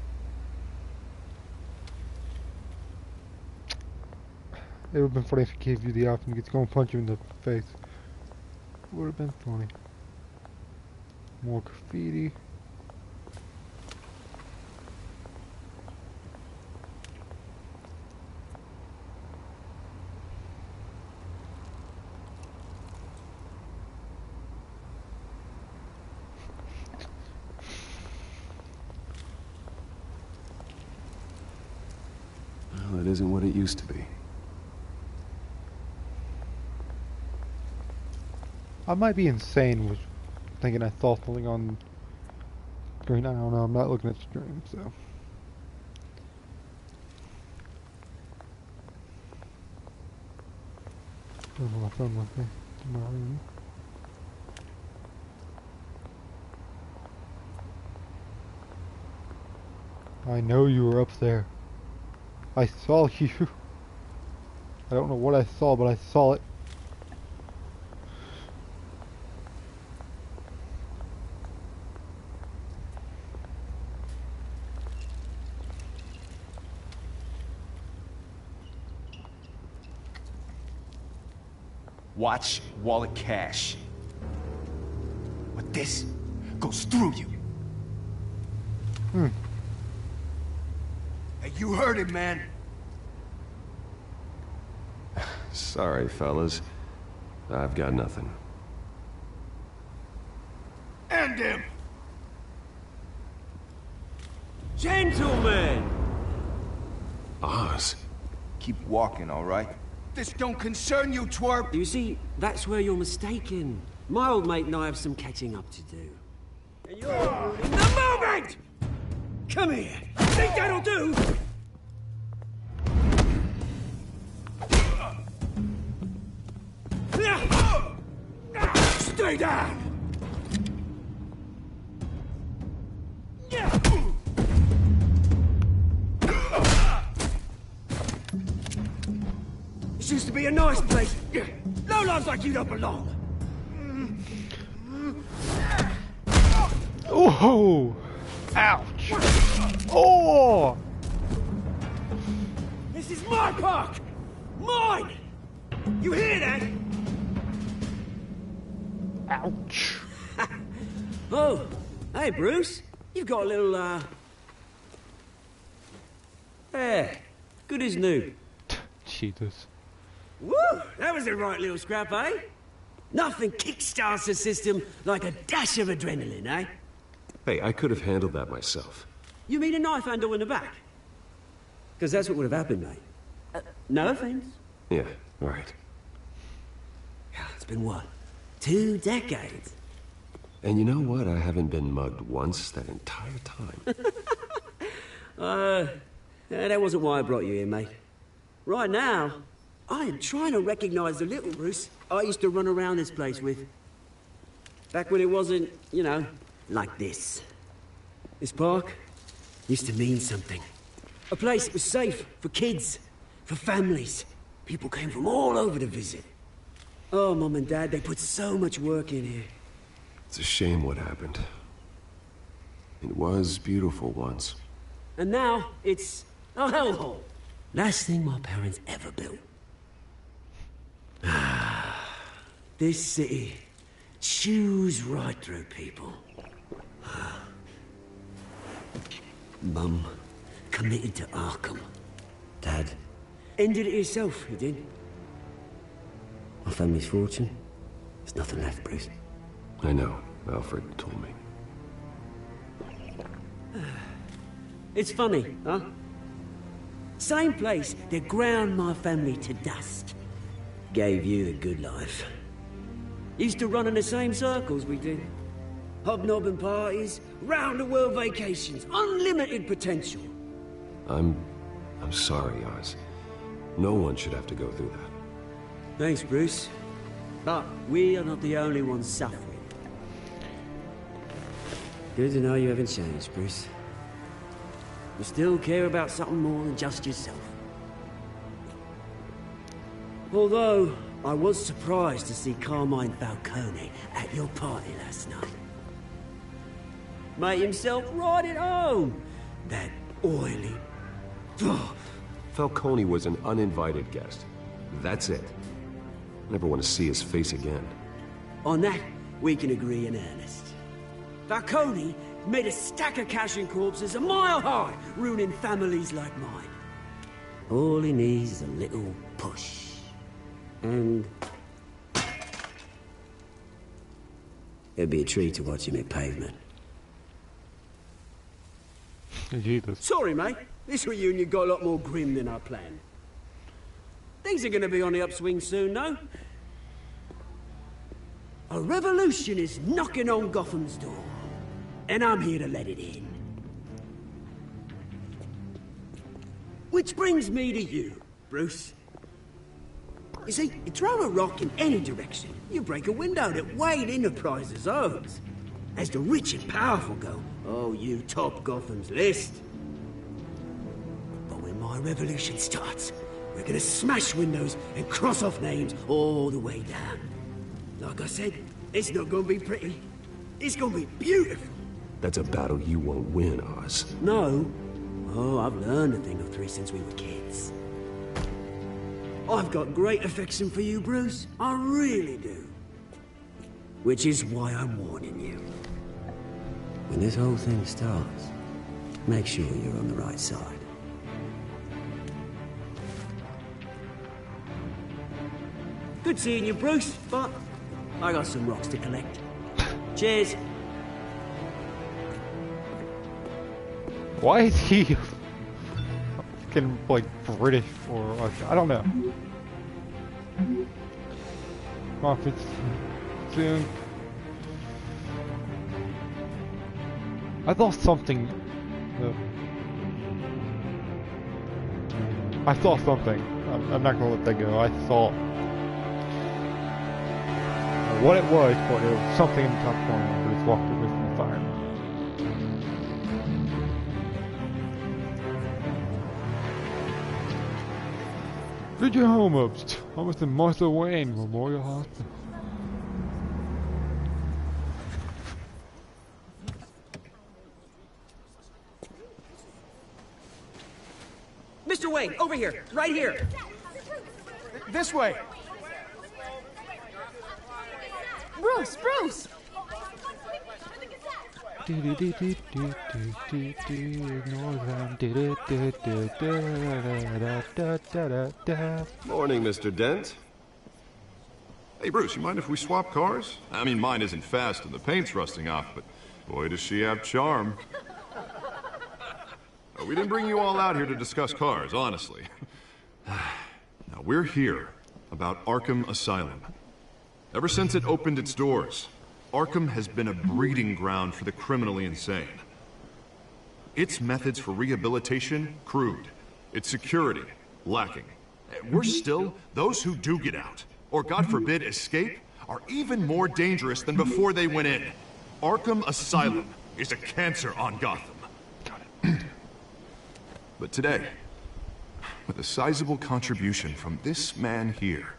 It would have been funny if he gave you the option to get to go and punch you in the face. Would have been funny. More graffiti. Well, it isn't what it used to be. I might be insane with thinking I saw something on screen. I don't know. I'm not looking at the stream, so. I don't know my phone with me. In my room. I know you were up there. I saw you. I don't know what I saw, but I saw it. Watch wallet cash. But this goes through you. Hey, you heard it, man. Sorry, fellas. I've got nothing. End him! Gentlemen! Oz. Keep walking, all right? This don't concern you, twerp! You see, that's where you're mistaken. My old mate and I have some catching up to do. And you're ruining the moment! Come here! Think that'll do? Stay down! This used to be a nice place. Lowlifes like you don't belong. Oh! Ouch! Oh! This is my park! Mine! You hear that? Ouch! Oh, hey Bruce. You've got a little, Yeah, good as new. Jesus. Woo! That was a right little scrap, eh? Nothing kickstarts the system like a dash of adrenaline, eh? Hey, I could have handled that myself. You mean a knife handle in the back? Because that's what would have happened, mate. No offense. Yeah, right. Yeah, it's been what? 2 decades? And you know what? I haven't been mugged once that entire time. That wasn't why I brought you here, mate. Right now, I am trying to recognize the little Bruce I used to run around this place with. Back when it wasn't, you know, like this. This park used to mean something. A place that was safe for kids, for families. People came from all over to visit. Oh, Mum and Dad, they put so much work in here. It's a shame what happened. It was beautiful once. And now, it's a hellhole. Last thing my parents ever built. This city chews right through people. Mum committed to Arkham. Dad ended it himself, he did. My family's fortune, there's nothing left, Bruce. I know. Alfred told me. It's funny, huh? Same place that ground my family to dust. Gave you the good life. Used to run in the same circles we did. Hobnobbing parties, round-the-world vacations, unlimited potential. I'm sorry, Oz. No one should have to go through that. Thanks, Bruce. But we are not the only ones suffering. Good to know you haven't changed, Bruce. You still care about something more than just yourself. Although, I was surprised to see Carmine Falcone at your party last night. Made himself right at home. That oily... Falcone was an uninvited guest. That's it. Never want to see his face again. On that, we can agree in earnest. Falcone made a stack of cash and corpses a mile high, ruining families like mine. All he needs is a little push. And... it'd be a treat to watch him hit pavement. Jesus. Sorry, mate. This reunion got a lot more grim than I planned. Things are gonna be on the upswing soon, though. A revolution is knocking on Gotham's door. And I'm here to let it in. Which brings me to you, Bruce. You see, you throw a rock in any direction, you break a window that Wayne Enterprises owns. As the rich and powerful go, oh, you top Gotham's list. But when my revolution starts, we're gonna smash windows and cross off names all the way down. Like I said, it's not gonna be pretty. It's gonna be beautiful. That's a battle you won't win, Oz. No. Oh, I've learned a thing or three since we were kids. I've got great affection for you, Bruce. I really do. Which is why I'm warning you. When this whole thing starts, make sure you're on the right side. Good seeing you, Bruce, but I got some rocks to collect. Cheers. Why is he fucking like British or I don't know. Profits soon. I thought something. I saw something. I'm not gonna let that go. I saw what it was, but it was something in the top corner. Bruce walked away from the fire. Video home ups. Almost in Martha Wayne Memorial Hospital. Mr. Wayne, over here, right here. This way. Bruce, Bruce! Morning, Mr. Dent. Hey, Bruce, you mind if we swap cars? I mean, mine isn't fast and the paint's rusting off, but boy, does she have charm. We didn't bring you all out here to discuss cars, honestly. Now, we're here about Arkham Asylum. Ever since it opened its doors, Arkham has been a breeding ground for the criminally insane. Its methods for rehabilitation, crude. Its security, lacking. Worse still, those who do get out, or God forbid escape, are even more dangerous than before they went in. Arkham Asylum is a cancer on Gotham. Got it. But today, with a sizable contribution from this man here,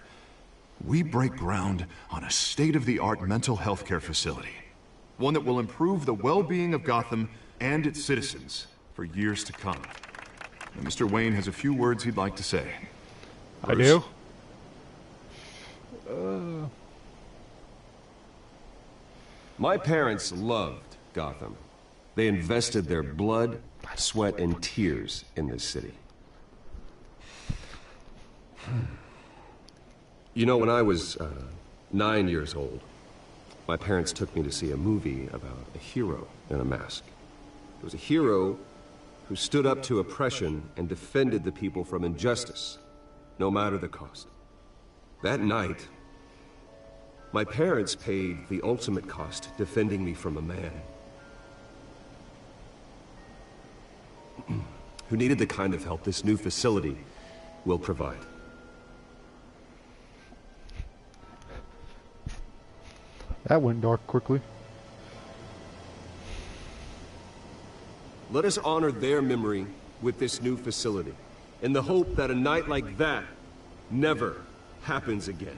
we break ground on a state-of-the-art mental health care facility. One that will improve the well-being of Gotham and its citizens for years to come. And Mr. Wayne has a few words he'd like to say. Bruce? I do? My parents loved Gotham. They invested their blood, sweat, and tears in this city. You know, when I was 9 years old, my parents took me to see a movie about a hero in a mask. It was a hero who stood up to oppression and defended the people from injustice, no matter the cost. That night, my parents paid the ultimate cost defending me from a man who needed the kind of help this new facility will provide. That went dark quickly. Let us honor their memory with this new facility, in the hope that a night like that never happens again.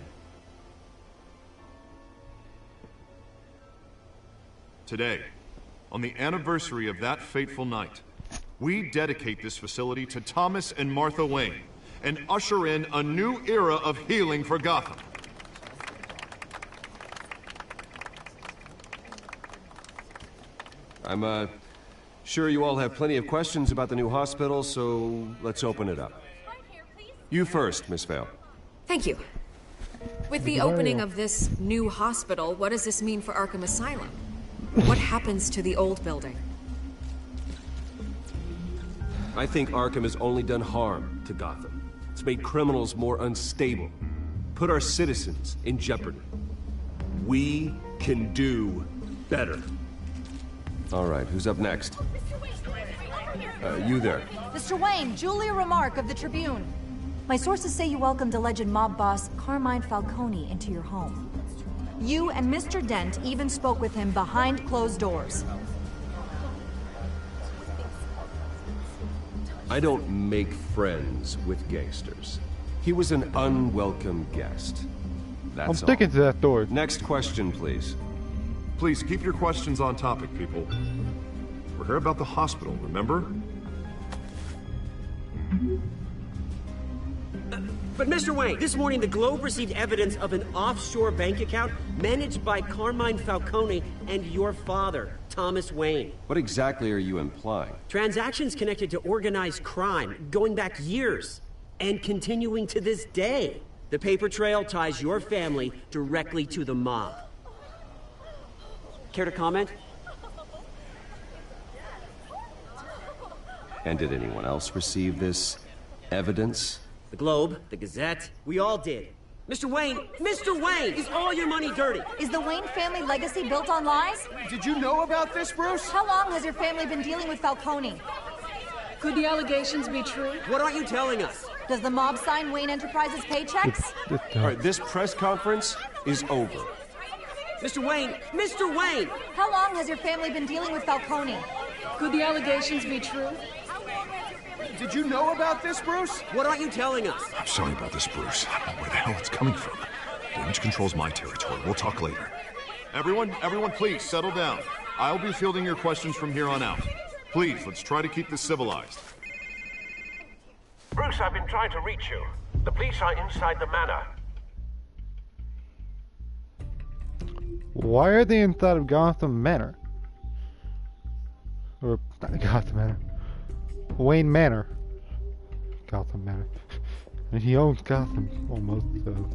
Today, on the anniversary of that fateful night, we dedicate this facility to Thomas and Martha Wayne and usher in a new era of healing for Gotham. I'm sure you all have plenty of questions about the new hospital, so let's open it up. You first, Miss Vale. Thank you. With the opening of this new hospital, what does this mean for Arkham Asylum? What happens to the old building? I think Arkham has only done harm to Gotham. It's made criminals more unstable, put our citizens in jeopardy. We can do better. All right, who's up next? You there. Mr. Wayne, Julia Remark of the Tribune. My sources say you welcomed alleged mob boss Carmine Falcone into your home. You and Mr. Dent even spoke with him behind closed doors. I don't make friends with gangsters. He was an unwelcome guest. That's I'm sticking to that door. Next question, please. Please keep your questions on topic, people. We're here about the hospital, remember? But Mr. Wayne, this morning the Globe received evidence of an offshore bank account managed by Carmine Falcone and your father, Thomas Wayne. What exactly are you implying? Transactions connected to organized crime going back years and continuing to this day. The paper trail ties your family directly to the mob. Care to comment? And did anyone else receive this evidence? The Globe, the Gazette, we all did. Mr. Wayne, is all your money dirty? Is the Wayne family legacy built on lies? Did you know about this, Bruce? How long has your family been dealing with Falcone? Could the allegations be true? What aren't you telling us? Does the mob sign Wayne Enterprises paychecks? All right, this press conference is over. Mr. Wayne! How long has your family been dealing with Falcone? Could the allegations be true? Did you know about this, Bruce? What aren't you telling us? I'm sorry about this, Bruce. I don't know where the hell it's coming from. Damage control's my territory. We'll talk later. Everyone, please, settle down. I'll be fielding your questions from here on out. Please, let's try to keep this civilized. Bruce, I've been trying to reach you. The police are inside the manor. Why are they inside of Gotham Manor? Or, not Gotham Manor. Wayne Manor. Gotham Manor. And he owns Gotham, almost, so...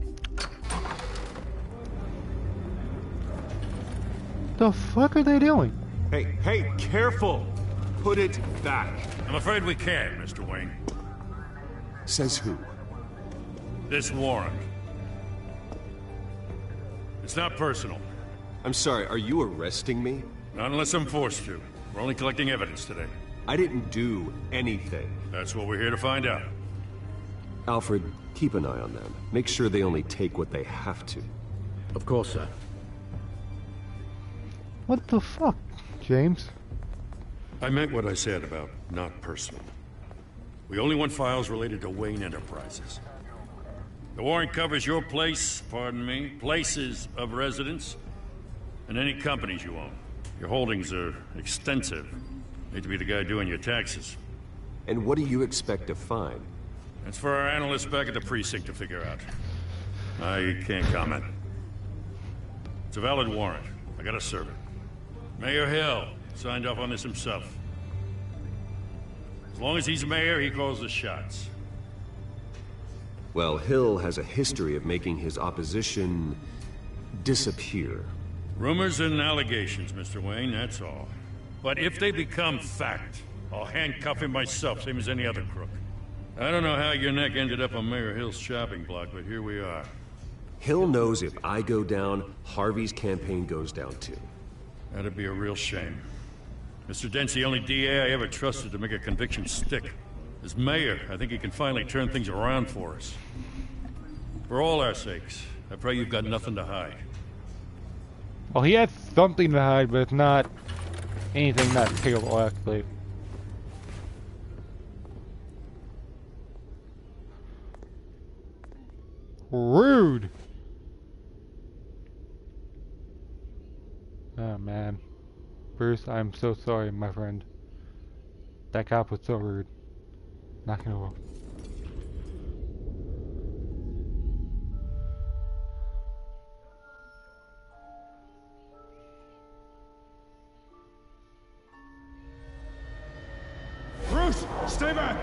The fuck are they doing? Hey, careful! Put it back. I'm afraid we can't, Mr. Wayne. Says who? This warrant. It's not personal. I'm sorry, are you arresting me? Not unless I'm forced to. We're only collecting evidence today. I didn't do anything. That's what we're here to find out. Alfred, keep an eye on them. Make sure they only take what they have to. Of course, sir. What the fuck, James? I meant what I said about not personal. We only want files related to Wayne Enterprises. The warrant covers your places of residence, and any companies you own. Your holdings are extensive. Need to be the guy doing your taxes. And what do you expect to find? That's for our analysts back at the precinct to figure out. I can't comment. It's a valid warrant. I gotta serve it. Mayor Hill signed off on this himself. As long as he's mayor, he calls the shots. Well, Hill has a history of making his opposition disappear. Rumors and allegations, Mr. Wayne, that's all. But if they become fact, I'll handcuff him myself, same as any other crook. I don't know how your neck ended up on Mayor Hill's shopping block, but here we are. Hill knows if I go down, Harvey's campaign goes down too. That'd be a real shame. Mr. Dent's the only DA I ever trusted to make a conviction stick. As mayor, I think he can finally turn things around for us. For all our sakes, I pray you've got nothing to hide. Well, he has something to hide, but it's not anything that terrible, actually. Rude! Oh, man. Bruce, I'm so sorry, my friend. That cop was so rude. Not gonna work. Bruce, stay back!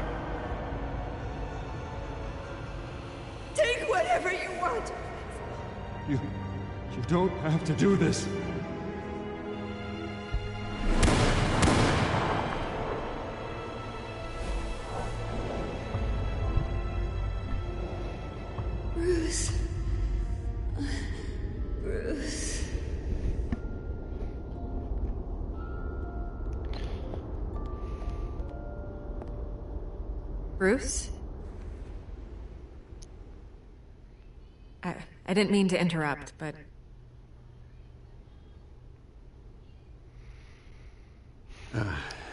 Take whatever you want! You don't have to do this. Bruce. Bruce. Bruce? I didn't mean to interrupt, but...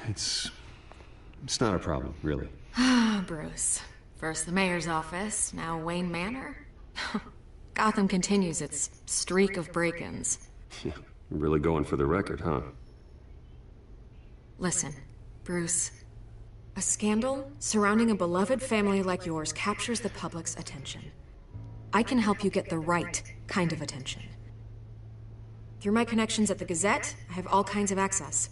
It's not a problem, really. Ah, Bruce. First the mayor's office, now Wayne Manor. Gotham continues its streak of break-ins. Yeah, really going for the record, huh? Listen, Bruce. A scandal surrounding a beloved family like yours captures the public's attention. I can help you get the right kind of attention. Through my connections at the Gazette, I have all kinds of access.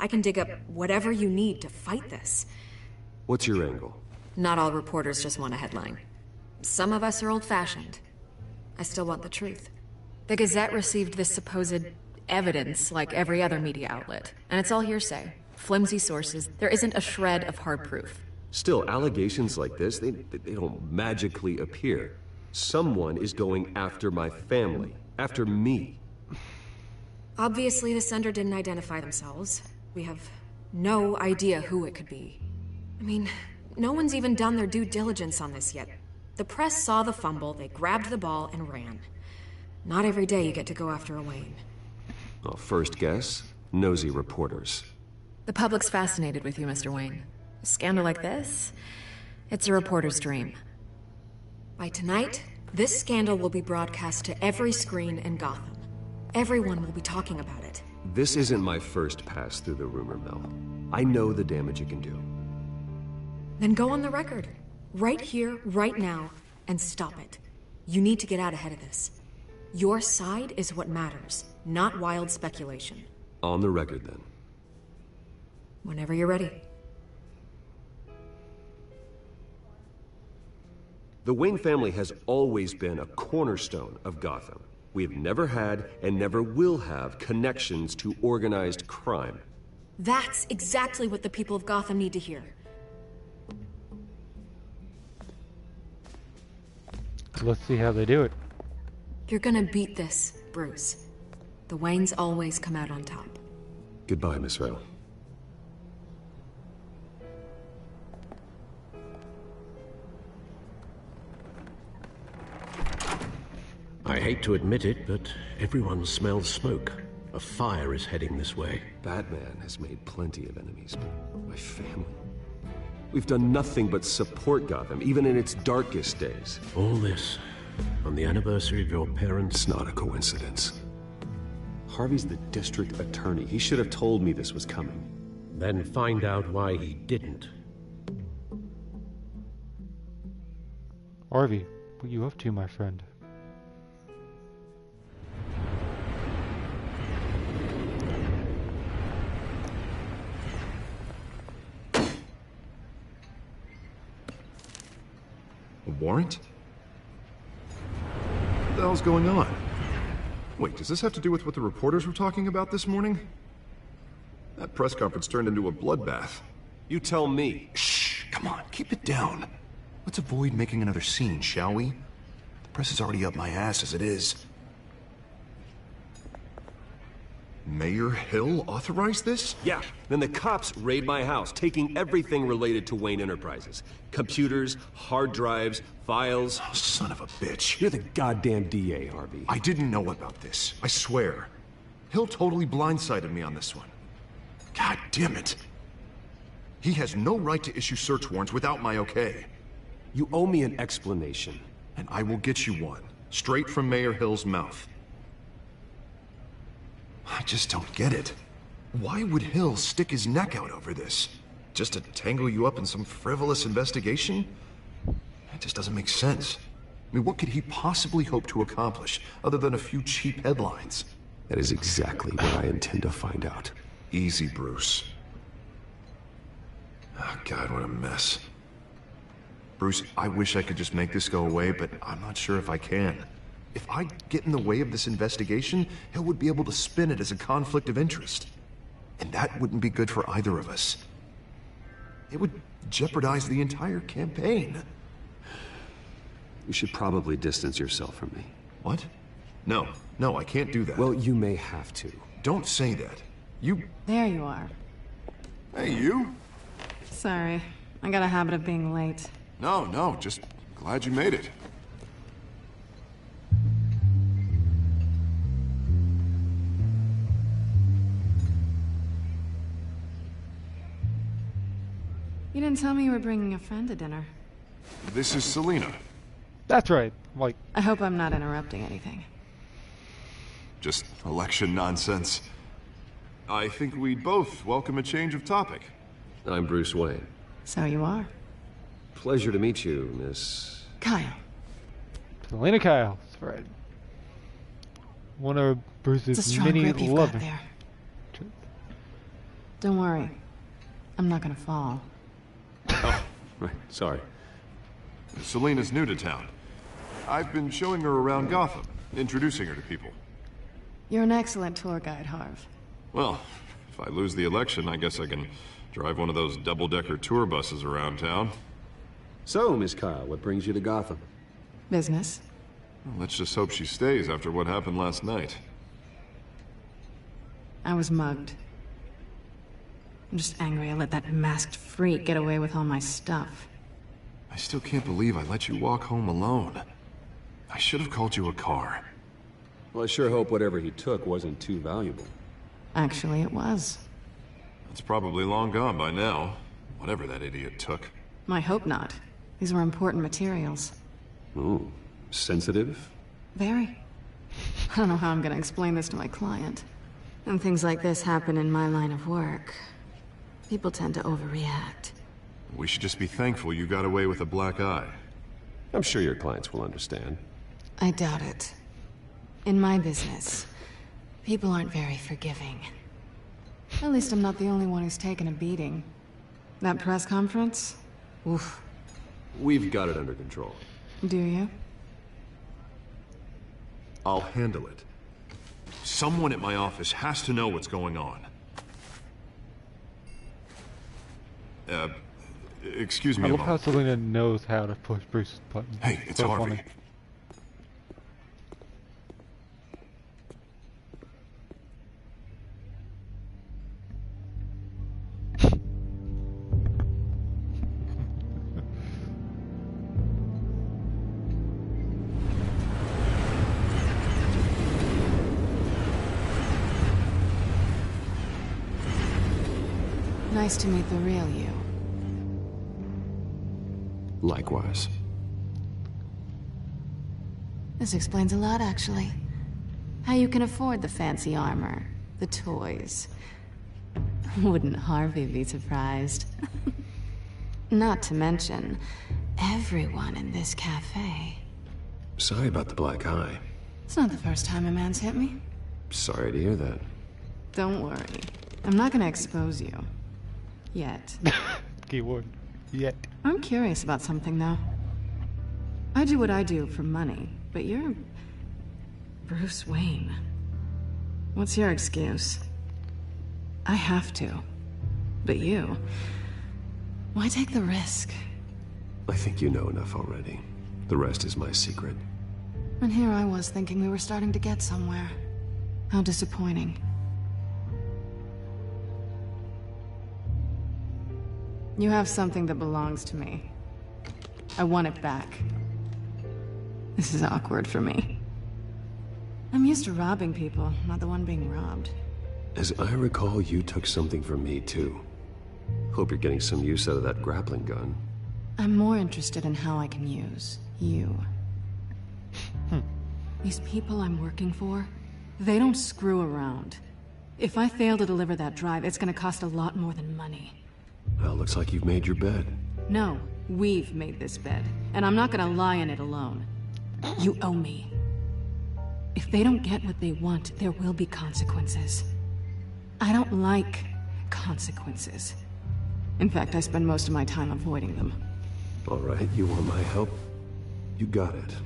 I can dig up whatever you need to fight this. What's your angle? Not all reporters just want a headline. Some of us are old-fashioned. I still want the truth. The Gazette received this supposed evidence like every other media outlet, and it's all hearsay. Flimsy sources. There isn't a shred of hard proof. Still, allegations like this, they don't magically appear. Someone is going after my family, after me. Obviously, the sender didn't identify themselves. We have no idea who it could be. I mean, no one's even done their due diligence on this yet. The press saw the fumble, they grabbed the ball and ran. Not every day you get to go after a Wayne. Well, first guess, nosy reporters. The public's fascinated with you, Mr. Wayne. A scandal like this, it's a reporter's dream. By tonight, this scandal will be broadcast to every screen in Gotham. Everyone will be talking about it. This isn't my first pass through the rumor mill. I know the damage it can do. Then go on the record. Right here, right now, and stop it. You need to get out ahead of this. Your side is what matters, not wild speculation. On the record, then. Whenever you're ready. The Wayne family has always been a cornerstone of Gotham. We have never had and never will have connections to organized crime. That's exactly what the people of Gotham need to hear. Let's see how they do it. You're gonna beat this, Bruce. The Waynes always come out on top. Goodbye, Miss Riddle. I hate to admit it, but everyone smells smoke. A fire is heading this way. Batman has made plenty of enemies, but my family... We've done nothing but support Gotham, even in its darkest days. All this, on the anniversary of your parents'... It's not a coincidence. Harvey's the district attorney. He should have told me this was coming. Then find out why he didn't. Harvey, what are you up to, my friend? A warrant? What the hell's going on? Wait, does this have to do with what the reporters were talking about this morning? That press conference turned into a bloodbath. You tell me. Shh, come on, keep it down. Let's avoid making another scene, shall we? The press is already up my ass as it is. Mayor Hill authorized this? Yeah, then the cops raid my house, taking everything related to Wayne Enterprises. Computers, hard drives, files. Oh, son of a bitch. You're the goddamn DA, Harvey. I didn't know about this, I swear. Hill totally blindsided me on this one. God damn it. He has no right to issue search warrants without my okay. You owe me an explanation. And I will get you one, straight from Mayor Hill's mouth. I just don't get it. Why would Hill stick his neck out over this? Just to tangle you up in some frivolous investigation? That just doesn't make sense. I mean, what could he possibly hope to accomplish other than a few cheap headlines? That is exactly what I intend to find out. Easy, Bruce. Oh, God, what a mess. Bruce, I wish I could just make this go away, but I'm not sure if I can. If I get in the way of this investigation, Hill would be able to spin it as a conflict of interest. And that wouldn't be good for either of us. It would jeopardize the entire campaign. You should probably distance yourself from me. What? No, I can't do that. Well, you may have to. Don't say that. You... There you are. Hey, you? Sorry. I got a habit of being late. No, just glad you made it. You didn't tell me you were bringing a friend to dinner. This is Selina. That's right. Like, I hope I'm not interrupting anything. Just election nonsense. I think we'd both welcome a change of topic. I'm Bruce Wayne. So you are. Pleasure to meet you, Miss... Kyle. Selina Kyle. That's right. One of Bruce's it's a strong many grip you've got lovers. there. Don't worry. I'm not gonna fall. Oh, right. Sorry. Selina's new to town. I've been showing her around Gotham, introducing her to people. You're an excellent tour guide, Harv. Well, if I lose the election, I guess I can drive one of those double-decker tour buses around town. So, Miss Kyle, what brings you to Gotham? Business. Well, let's just hope she stays after what happened last night. I was mugged. I'm just angry I let that masked freak get away with all my stuff. I still can't believe I let you walk home alone. I should have called you a car. Well, I sure hope whatever he took wasn't too valuable. Actually, it was. It's probably long gone by now, whatever that idiot took. I hope not. These were important materials. Ooh, sensitive? Very. I don't know how I'm gonna explain this to my client. When things like this happen in my line of work, people tend to overreact. We should just be thankful you got away with a black eye. I'm sure your clients will understand. I doubt it. In my business, people aren't very forgiving. At least I'm not the only one who's taken a beating. That press conference? Oof. We've got it under control. Do you? I'll handle it. Someone at my office has to know what's going on. Excuse me I a love how moment. Selina knows how to push Bruce's button. Hey, it's so Harvey. funny. Nice to meet the real you. Likewise. This explains a lot, actually. How you can afford the fancy armor, the toys. Wouldn't Harvey be surprised? Not to mention, everyone in this cafe. Sorry about the black eye. It's not the first time a man's hit me. Sorry to hear that. Don't worry. I'm not gonna expose you. Yet. Keyword. Yet. I'm curious about something, though. I do what I do for money, but you're... Bruce Wayne. What's your excuse? I have to. But you... Why take the risk? I think you know enough already. The rest is my secret. And here I was thinking we were starting to get somewhere. How disappointing. You have something that belongs to me. I want it back. This is awkward for me. I'm used to robbing people, not the one being robbed. As I recall, you took something from me, too. Hope you're getting some use out of that grappling gun. I'm more interested in how I can use you. These people I'm working for, they don't screw around. If I fail to deliver that drive, it's gonna cost a lot more than money. Well, looks like you've made your bed. No, we've made this bed, and I'm not gonna lie in it alone. You owe me. If they don't get what they want, there will be consequences. I don't like consequences. In fact, I spend most of my time avoiding them. All right, you want my help? You got it.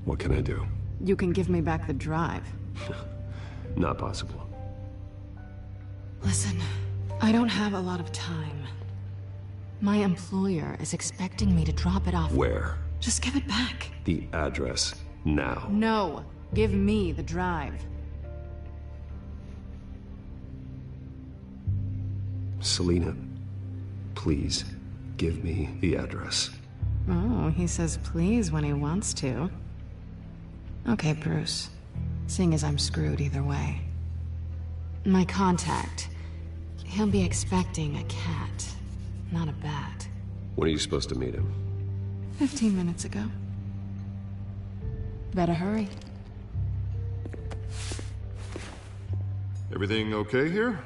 What can I do? You can give me back the drive. Not possible. Listen, I don't have a lot of time. My employer is expecting me to drop it off. Where? Just give it back. The address, now. No, give me the drive. Selina, please, give me the address. Oh, he says please when he wants to. Okay, Bruce. Seeing as I'm screwed either way. My contact. He'll be expecting a cat, not a bat. When are you supposed to meet him? 15 minutes ago. Better hurry. Everything okay here?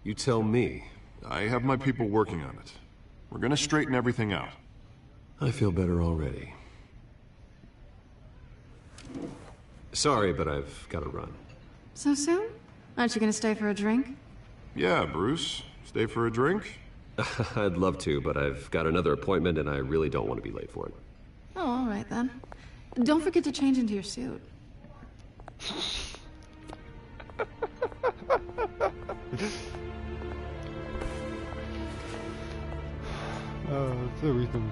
You tell me. I have my people working on it. We're gonna straighten everything out. I feel better already. Sorry, but I've got to run. So soon? Aren't you gonna stay for a drink? Yeah, Bruce. Stay for a drink? I'd love to, but I've got another appointment and I really don't want to be late for it. Oh, all right then. Don't forget to change into your suit. The reason.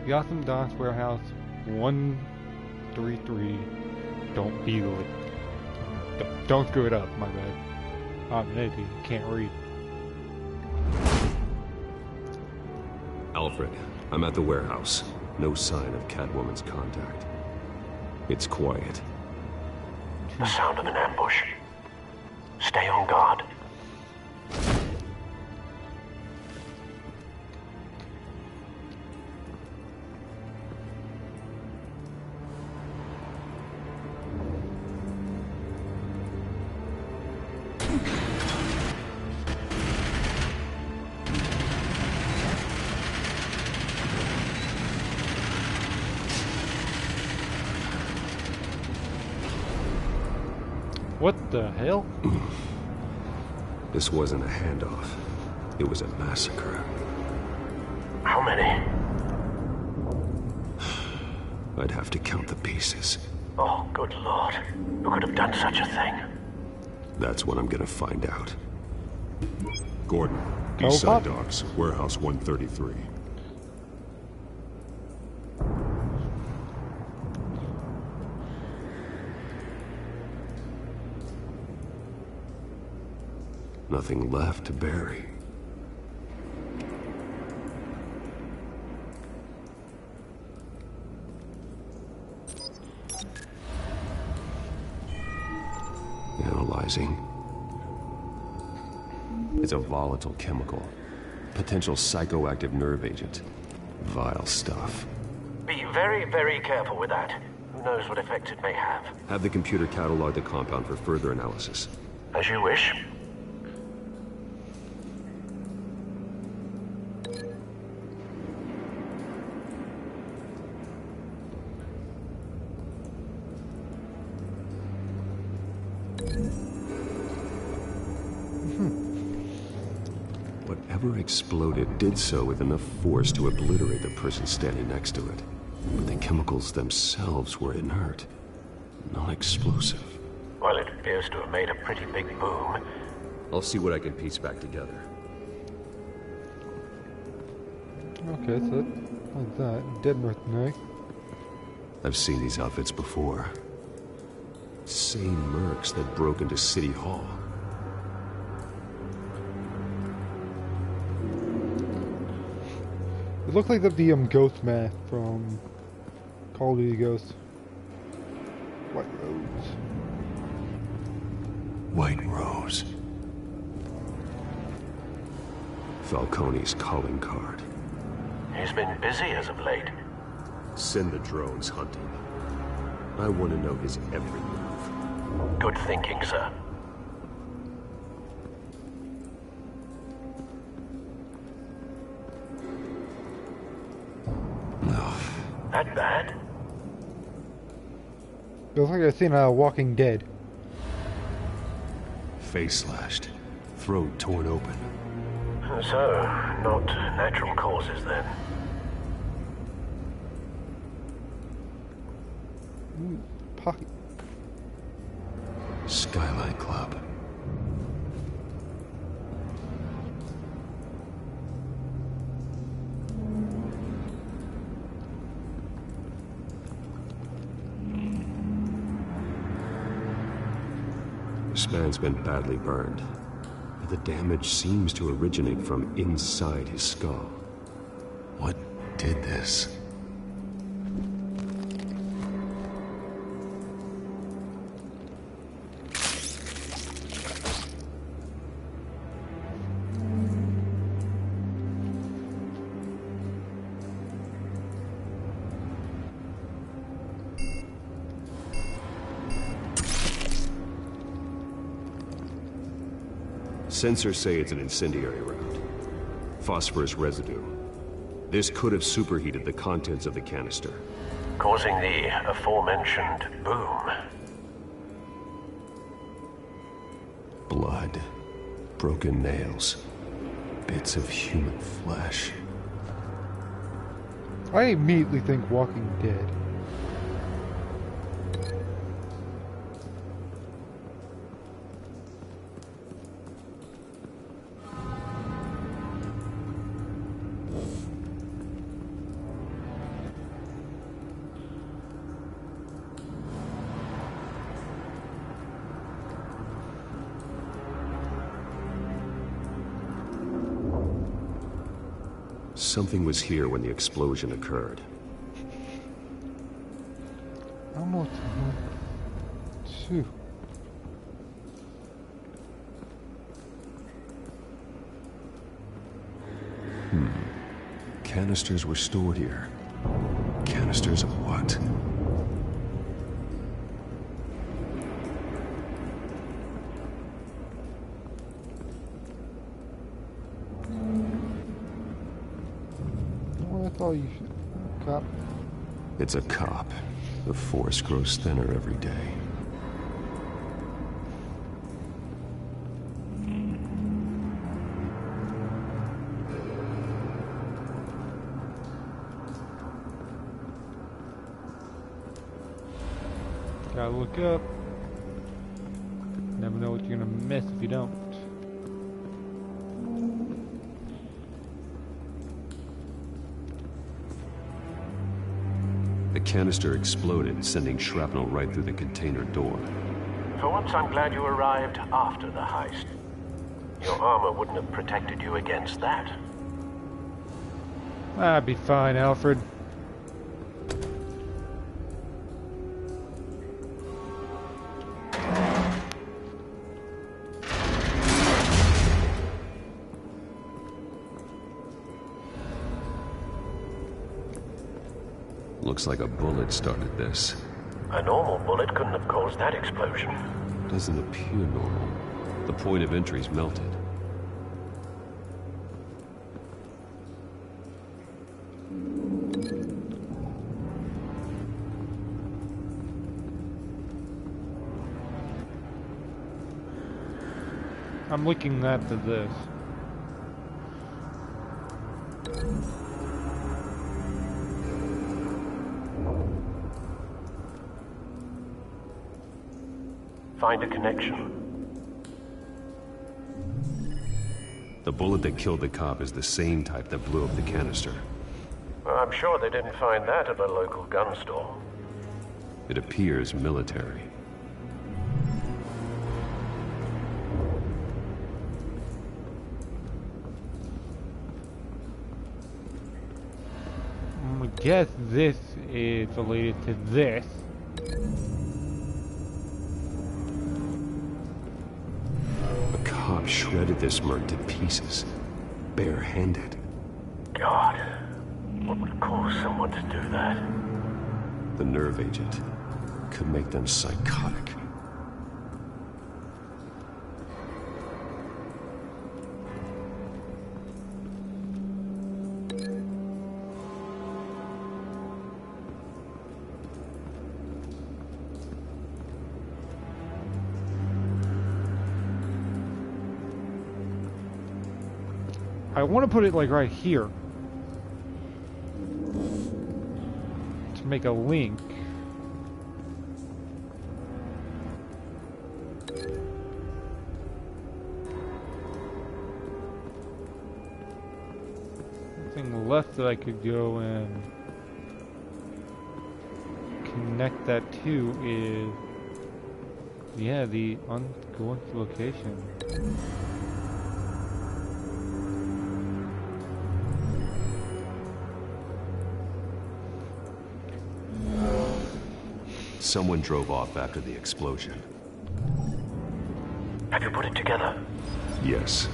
Gotham Docks Warehouse 133. Don't be late. Don't screw it up, my bad. I'm an idiot, can't read. Alfred, I'm at the warehouse. No sign of Catwoman's contact. It's quiet. The sound of an ambush. Stay on guard. What the hell? This wasn't a handoff. It was a massacre. How many? I'd have to count the pieces. Oh, good lord. Who could have done such a thing? That's what I'm gonna find out. Gordon, Eastside Docks, Warehouse 133. Nothing left to bury. Analyzing. It's a volatile chemical. Potential psychoactive nerve agent. Vile stuff. Be very, very careful with that. Who knows what effect it may have. Have the computer catalog the compound for further analysis. As you wish. Whatever exploded did so with enough force to obliterate the person standing next to it. But the chemicals themselves were inert, non-explosive. Well, it appears to have made a pretty big boom. I'll see what I can piece back together. Okay, so what's that? Dead mercenary. I've seen these outfits before. Same mercs that broke into City Hall. It looked like the ghost mask from Call of Duty Ghost. White Rose. White Rose. Falcone's calling card. He's been busy as of late. Send the drones hunting. I want to know his every move. Good thinking, sir. No. That bad? Feels like I've seen Walking Dead. Face slashed. Throat torn open. So, not natural causes then. Pocket. Skylight Club. This man's been badly burned. The damage seems to originate from inside his skull. What did this? Sensors say it's an incendiary round. Phosphorus residue. This could have superheated the contents of the canister, causing the aforementioned boom. Blood. Broken nails. Bits of human flesh. I immediately think Walking Dead. Something was here when the explosion occurred. Almost two. Canisters were stored here. Canisters of what? Oh, you should. Cop. It's a cop. The force grows thinner every day. Gotta look up. Never know what you're gonna miss if you don't. The canister exploded, sending shrapnel right through the container door. For once, I'm glad you arrived after the heist. Your armor wouldn't have protected you against that. I'd be fine, Alfred. Looks like a bullet started this. A normal bullet couldn't have caused that explosion. Doesn't appear normal. The point of entry's melted. I'm looking at this. Find a connection. The bullet that killed the cop is the same type that blew up the canister. I'm sure they didn't find that at a local gun store. It appears military. I guess this is related to this. A cop shredded this merc to pieces, barehanded. God, what would cause someone to do that? The nerve agent could make them psychotic. I want to put it like right here to make a link. Something left that I could go and connect that to is, yeah, the ongoing location. Someone drove off after the explosion. Have you put it together? Yes.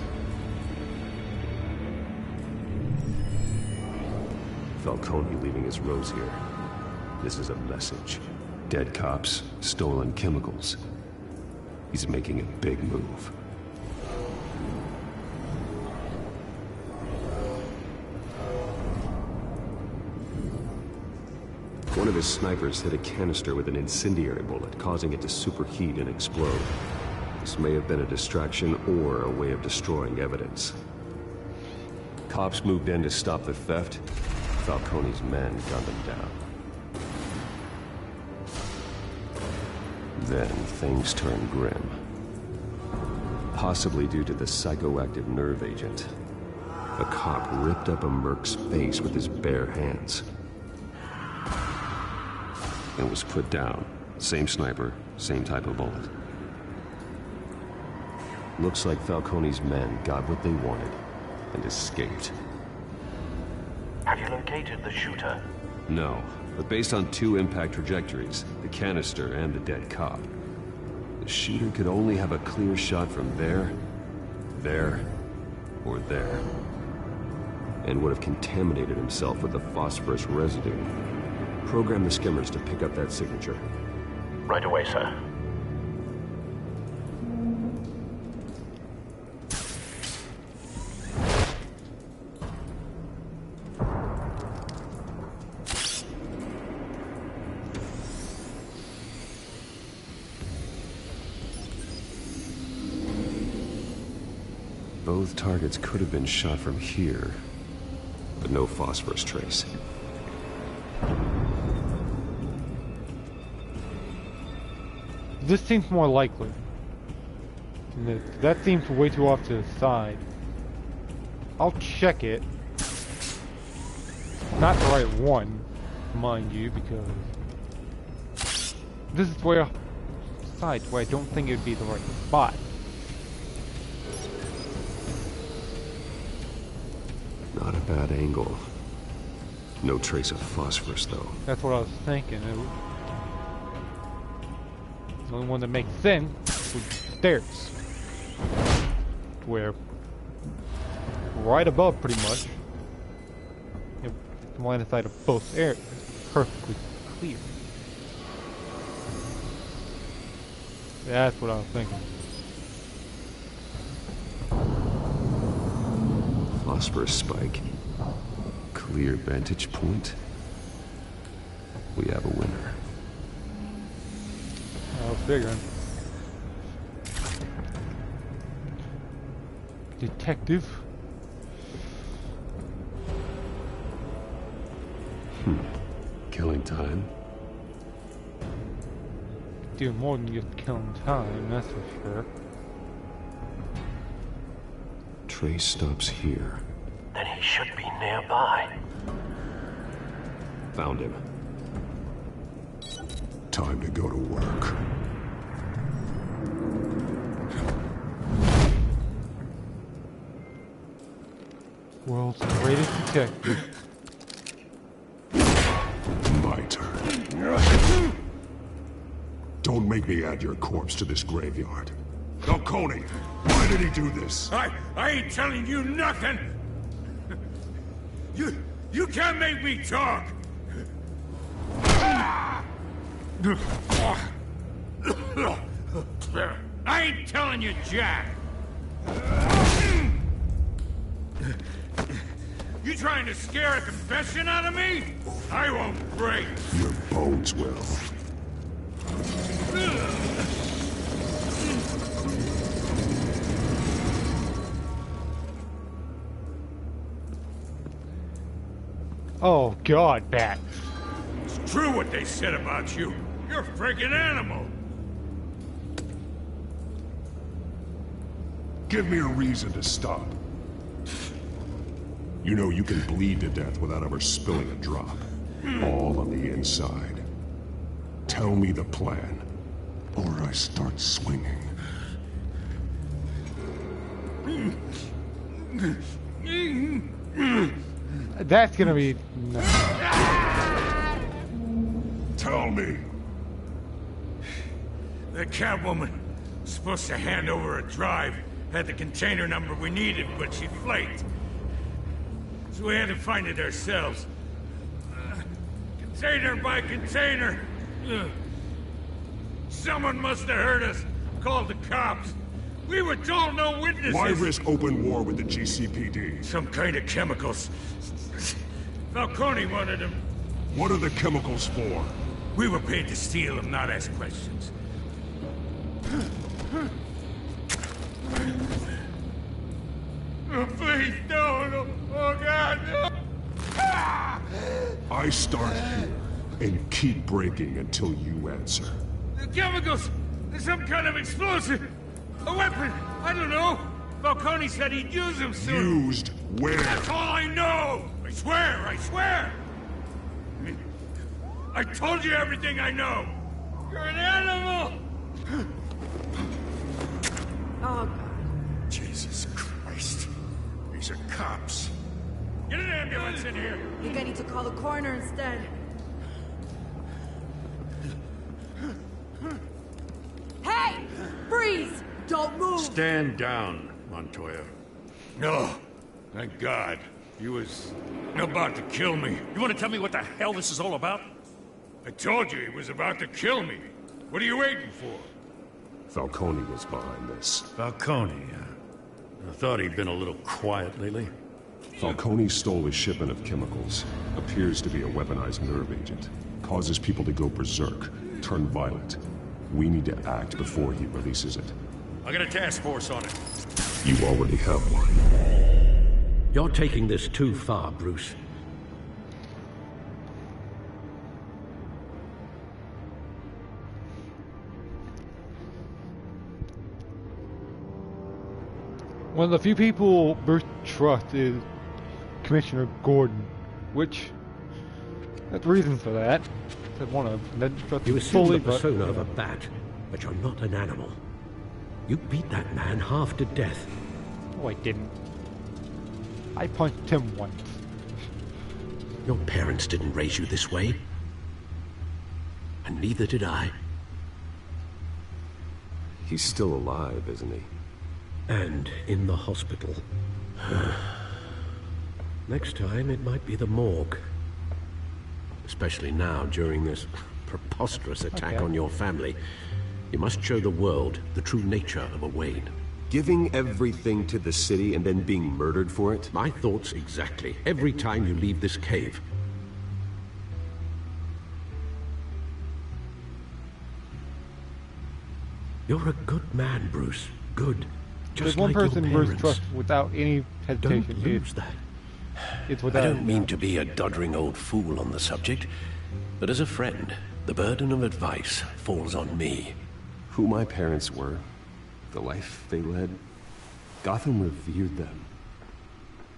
Falcone leaving his rose here. This is a message. Dead cops, stolen chemicals. He's making a big move. One of his snipers hit a canister with an incendiary bullet, causing it to superheat and explode. This may have been a distraction or a way of destroying evidence. Cops moved in to stop the theft. Falcone's men gunned them down. Then things turned grim. Possibly due to the psychoactive nerve agent. A cop ripped up a merc's face with his bare hands. And was put down. Same sniper, same type of bullet. Looks like Falcone's men got what they wanted and escaped. Have you located the shooter? No, but based on two impact trajectories, the canister and the dead cop, the shooter could only have a clear shot from there, or there. And would have contaminated himself with the phosphorus residue. Program the skimmers to pick up that signature. Right away, sir. Both targets could have been shot from here, but no phosphorus trace. This seems more likely. That seems way too off to the side. I'll check it. Not the right one, mind you, because this is way off the side where I don't think it would be the right spot. Not a bad angle. No trace of phosphorus, though. That's what I was thinking. The only one that makes sense was stairs. Where, right above pretty much, the line of sight of both areas is perfectly clear. That's what I was thinking. Phosphorus spike. Clear vantage point. We have a winner. I was figuring. Killing time? Doing more than just killing time, that's for sure. Trace stops here. Then he should be nearby. Found him. Time to go to work. World's greatest detective. My turn. Don't make me add your corpse to this graveyard. Falcone, why did he do this? I ain't telling you nothing! You can't make me talk! I ain't telling you, Jack! You trying to scare a confession out of me? I won't break! Your bones will. Oh God, Bat. It's true what they said about you. You're a freaking animal. Give me a reason to stop. You know you can bleed to death without ever spilling a drop. All on the inside. Tell me the plan, or I start swinging. That's gonna be... Tell me. The Catwoman was supposed to hand over a drive. Had the container number we needed, but she flaked. So we had to find it ourselves. Container by container. Someone must have heard us. Called the cops. We were told no witnesses. Why risk open war with the GCPD? Some kind of chemicals. Falcone wanted them. What are the chemicals for? We were paid to steal them, not ask questions. Oh, please, no. Oh, God, no. I start here and keep breaking until you answer. The chemicals! There's some kind of explosive! A weapon! I don't know! Falcone said he'd use them soon! Used where? That's all I know! I swear! I told you everything I know! You're an animal! Oh, Jesus Christ. These are cops. Get an ambulance in here! I think I need to call the coroner instead. Hey! Freeze! Don't move! Stand down, Montoya. No. Thank God. He was about to kill me. You want to tell me what the hell this is all about? I told you he was about to kill me. What are you waiting for? Falcone was behind this. Falcone, I thought he'd been a little quiet lately. Falcone stole a shipment of chemicals. Appears to be a weaponized nerve agent. Causes people to go berserk, turn violent. We need to act before he releases it. I got a task force on it. You already have one. You're taking this too far, Bruce. One of the few people Bruce trusts is Commissioner Gordon, which there's reasons for that. That's one of them. You assume the persona of a bat, but you're not an animal. You beat that man half to death. Oh, I didn't. I punched him once. Your parents didn't raise you this way. And neither did I. He's still alive, isn't he? And in the hospital. Next time, it might be the morgue. Especially now, during this preposterous attack on your family. You must show the world the true nature of a Wayne. Giving everything to the city and then being murdered for it? My thoughts exactly. Every time you leave this cave. You're a good man, Bruce. Good. Just There's one like your person Bruce parents. trusts without any hesitation. Don't lose that. It's I without... don't mean to be a doddering old fool on the subject, But as a friend, the burden of advice falls on me. Who my parents were, the life they led, Gotham revered them.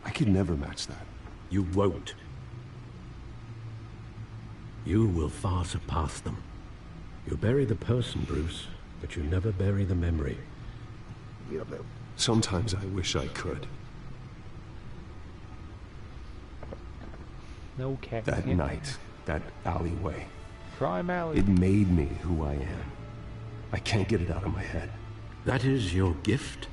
I could never match that. You won't. You will far surpass them. You bury the person, Bruce, but you never bury the memory. Sometimes I wish I could. No cat. That night, that alleyway. Crime alley. It made me who I am. I can't get it out of my head. That is your gift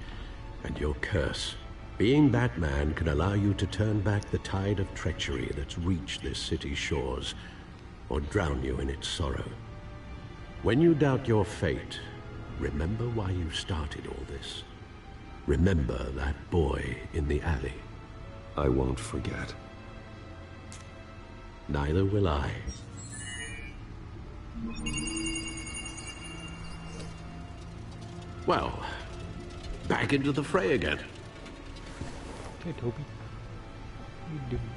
and your curse. Being Batman can allow you to turn back the tide of treachery that's reached this city's shores, or drown you in its sorrow. When you doubt your fate, remember why you started all this. Remember that boy in the alley. I won't forget. Neither will I. Well, back into the fray again. Hey, Toby. What are you doing?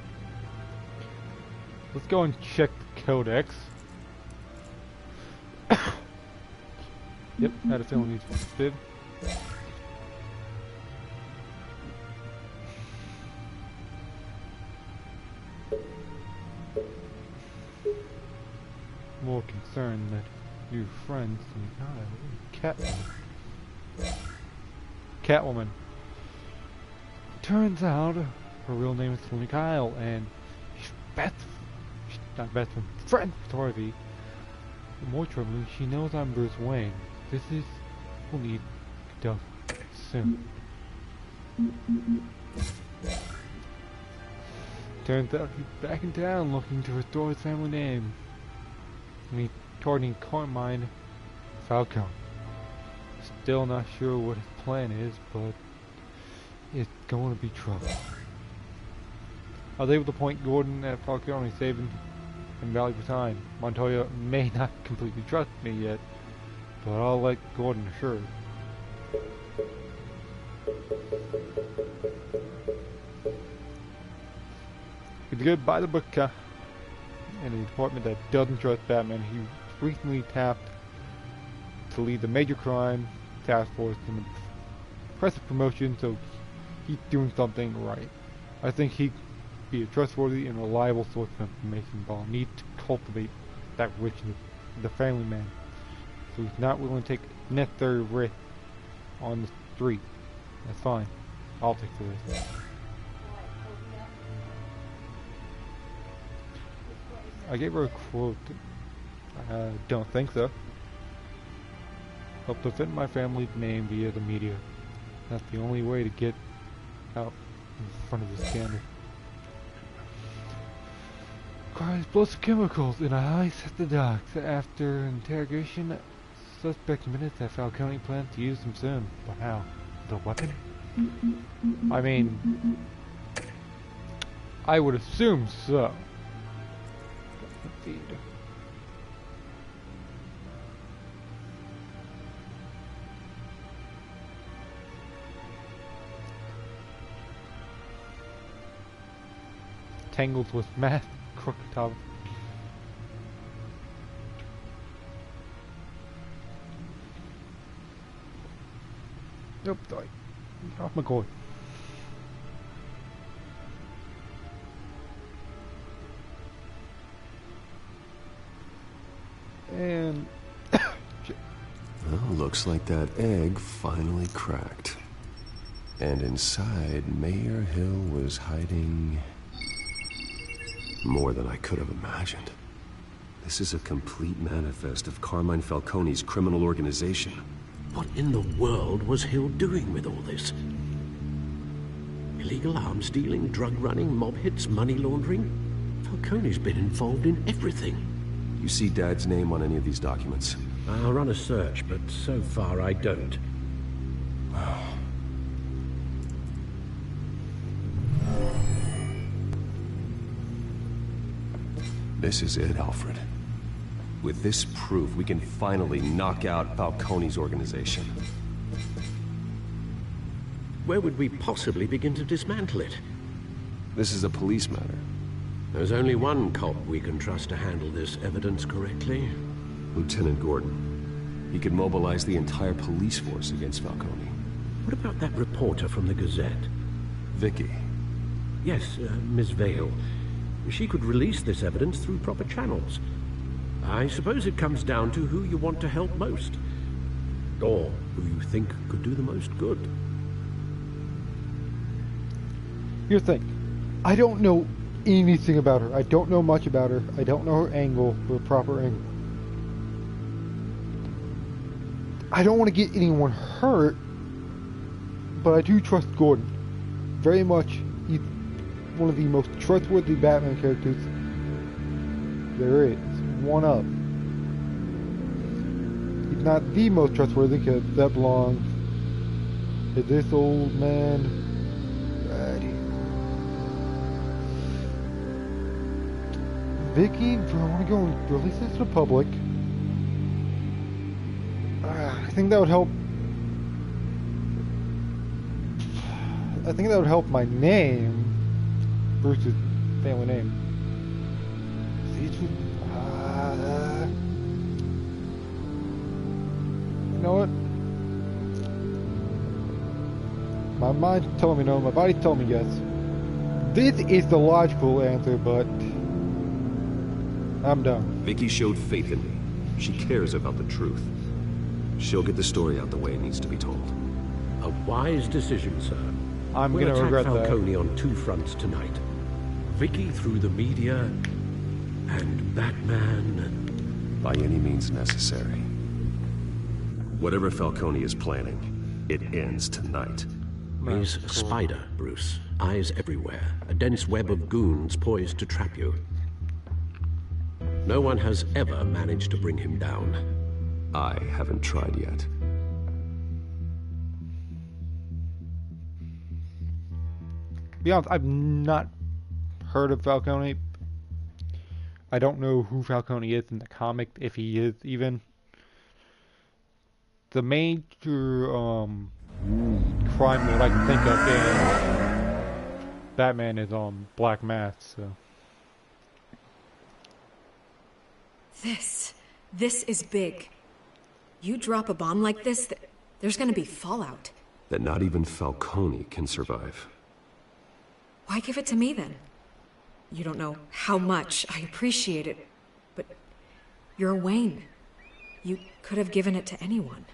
Let's go and check the codex. Yep, had a feeling he's bib. More concerned that your friends and Catwoman. Turns out her real name is Selina Kyle, and she's not best friend with Harvey. More troubling, she knows I'm Bruce Wayne. This is we'll need stuff soon. Turns out he's back in town looking to restore his family name. And he's targeting Carmine Falcone. Still not sure what his plan is, but it's going to be trouble. I was able to point Gordon at Falcone, saving him valuable time. Montoya may not completely trust me yet, but I'll let Gordon assure. It's good by the book, in a department that doesn't trust Batman. He recently tapped to lead the major crime task force in the impressive promotion, so he's doing something right. I think he'd be a trustworthy and reliable source of information, but I'll need to cultivate that richness in the family man, so he's not willing to take necessary risk on the street. That's fine. I'll take the risk. I gave her a quote. I don't think so. Help defend my family's name via the media. That's the only way to get out in front of the scandal. Requires explosive chemicals in a high set the docks. After interrogation, suspect admitted that Falcone plans to use them soon. But how? The weapon? I mean, I would assume so. Feed. Tangled with math, crocodile. Nope, die. Get off my cord. And well, looks like that egg finally cracked. And inside, Mayor Hill was hiding more than I could have imagined. This is a complete manifest of Carmine Falcone's criminal organization. What in the world was Hill doing with all this? Illegal arms dealing, drug running, mob hits, money laundering? Falcone's been involved in everything. You see Dad's name on any of these documents? I'll run a search, but so far I don't. This is it, Alfred. With this proof, we can finally knock out Falcone's organization. Where would we possibly begin to dismantle it? This is a police matter. There's only one cop we can trust to handle this evidence correctly. Lieutenant Gordon. He could mobilize the entire police force against Falcone. What about that reporter from the Gazette? Vicky. Yes, Miss Vale. She could release this evidence through proper channels. I suppose it comes down to who you want to help most. Or who you think could do the most good. Here's the thing. I don't know anything about her. I don't know much about her. I don't know her angle, her proper angle. I don't want to get anyone hurt, but I do trust Gordon. Very much. He's one of the most trustworthy Batman characters there is. One up. He's not the most trustworthy because that belongs to this old man right here. Vicky, I want to go and release this to the public. I think that would help. I think that would help my name, Bruce's family name. You know what? My mind's telling me no, my body's telling me yes. This is the logical answer, but I'm done. Vicky showed faith in me. She cares about the truth. She'll get the story out the way it needs to be told. A wise decision, sir. I'm we'll gonna regret attack that. Falcone on two fronts tonight. Vicky through the media, and Batman... By any means necessary. Whatever Falcone is planning, it ends tonight. He's a spider, Bruce. Eyes everywhere. A dense web of goons poised to trap you. No one has ever managed to bring him down. I haven't tried yet. To be honest, I've not heard of Falcone. I don't know who Falcone is in the comic, if he is even. The major crime that I can think of in Batman is Black Mass. So This is big. You drop a bomb like this, there's gonna be fallout. That not even Falcone can survive. Why give it to me then? You don't know how much I appreciate it, but you're Wayne. You could have given it to anyone.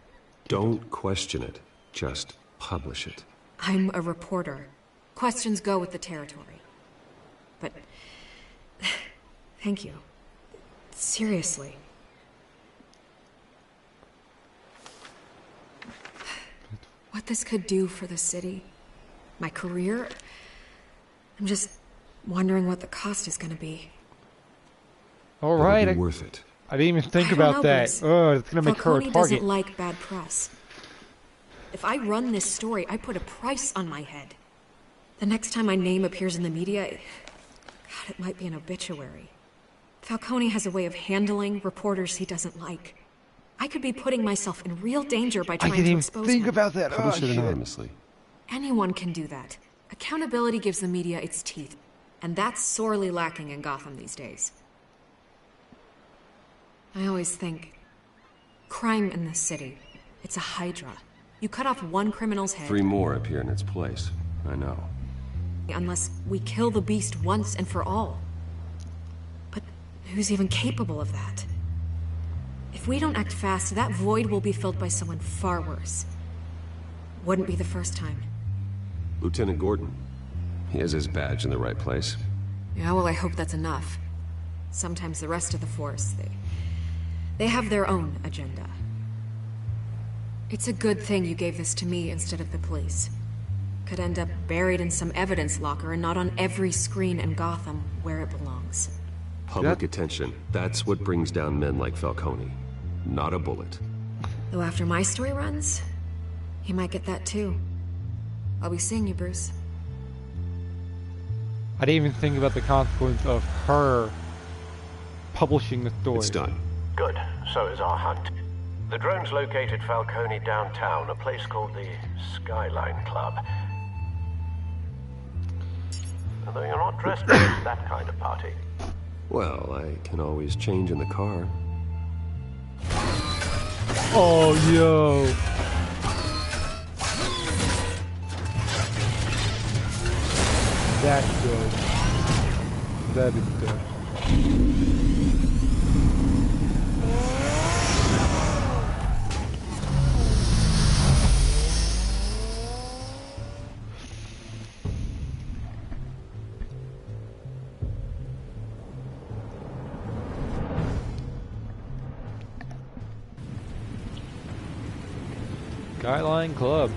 Don't question it. Just publish it. I'm a reporter. Questions go with the territory. But thank you. Seriously. What this could do for the city, my career, I'm just wondering what the cost is going to be. all right, It'll be worth it. I didn't even think I don't about know, that. Bruce. Oh, it's gonna make her a Falcone target. doesn't like bad press. If I run this story, I put a price on my head. The next time my name appears in the media, God, it might be an obituary. Falcone has a way of handling reporters he doesn't like. I could be putting myself in real danger by I trying didn't to even expose think him. about that. Oh, Publish it shit. anonymously. Anyone can do that. Accountability gives the media its teeth, and that's sorely lacking in Gotham these days. I always think, crime in this city, it's a hydra. You cut off one criminal's head, 3 more appear in its place. I know. unless we kill the beast once and for all. But who's even capable of that? If we don't act fast, that void will be filled by someone far worse. Wouldn't be the first time. Lieutenant Gordon. He has his badge in the right place. Yeah, well, I hope that's enough. Sometimes the rest of the force, they have their own agenda. It's a good thing you gave this to me instead of the police. Could end up buried in some evidence locker and not on every screen in Gotham where it belongs. Public attention. That's what brings down men like Falcone. Not a bullet. Though after my story runs, he might get that too. I'll be seeing you, Bruce. I didn't even think about the consequence of her publishing the story. It's done. Good. So is our hunt. The drones located Falcone downtown, a place called the Skyline Club. Although you're not dressed for that kind of party. Well, I can always change in the car. Oh, yo. That's good. That is good. Skyline Club.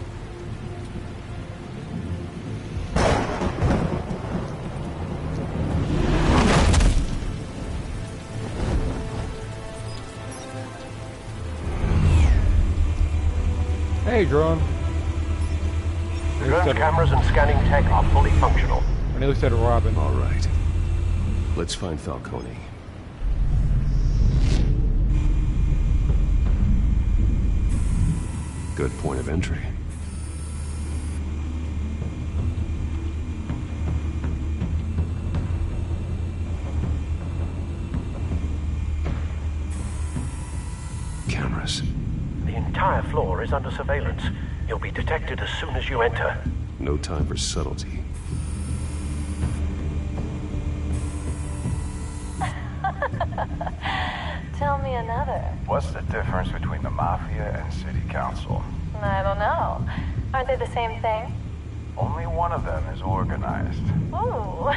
Hey, drone. The drone's cameras and scanning tech are fully functional. When he looks at Robin. All right. Let's find Falcone. Good point of entry. Cameras. The entire floor is under surveillance. You'll be detected as soon as you enter. No time for subtlety. Tell me another. What's the difference between the Mafia and City Council? I don't know. Aren't they the same thing? Only one of them is organized. Ooh.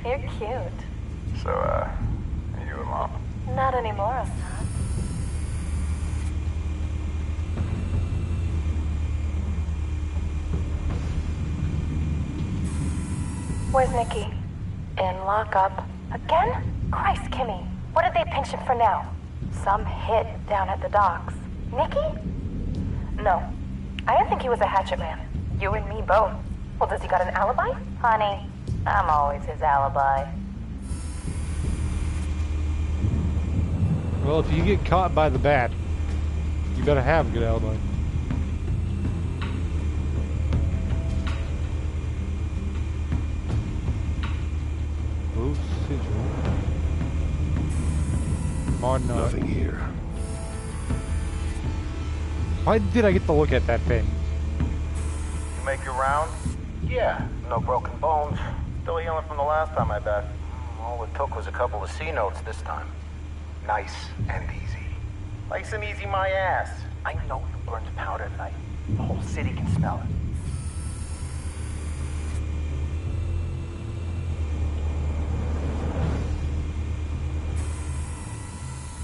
You're cute. So, are you alone? Not anymore, I'm not. Where's Nikki? In lockup. Again? Christ, Kimmy. What did they pinch him for now? Some hit down at the docks. Nikki? No. I didn't think he was a hatchet man. You and me both. Well, does he got an alibi? Honey, I'm always his alibi. Well, if you get caught by the bat, you better have a good alibi. Oh, sigil. Oh, no. Nothing here. Why did I get to look at that thing? You make your round? Yeah, no broken bones. Still healing from the last time I bet. All it took was a couple of C notes this time. Nice and easy. Nice and easy my ass. I know you burned powder tonight. The whole city can smell it.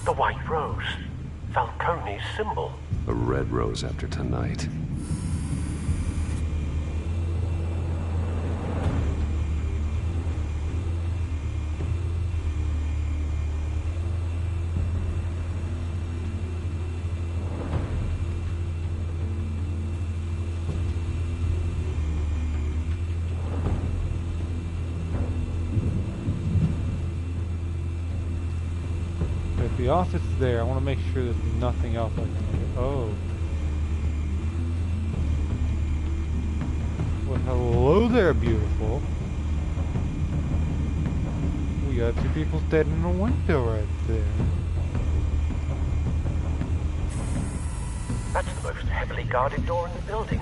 The white rose. Falcone's symbol. A red rose after tonight. If the office is there, I want to make sure there's nothing else I can look at. Oh. Well, hello there, beautiful. We got two people dead in a window right there. That's the most heavily guarded door in the building.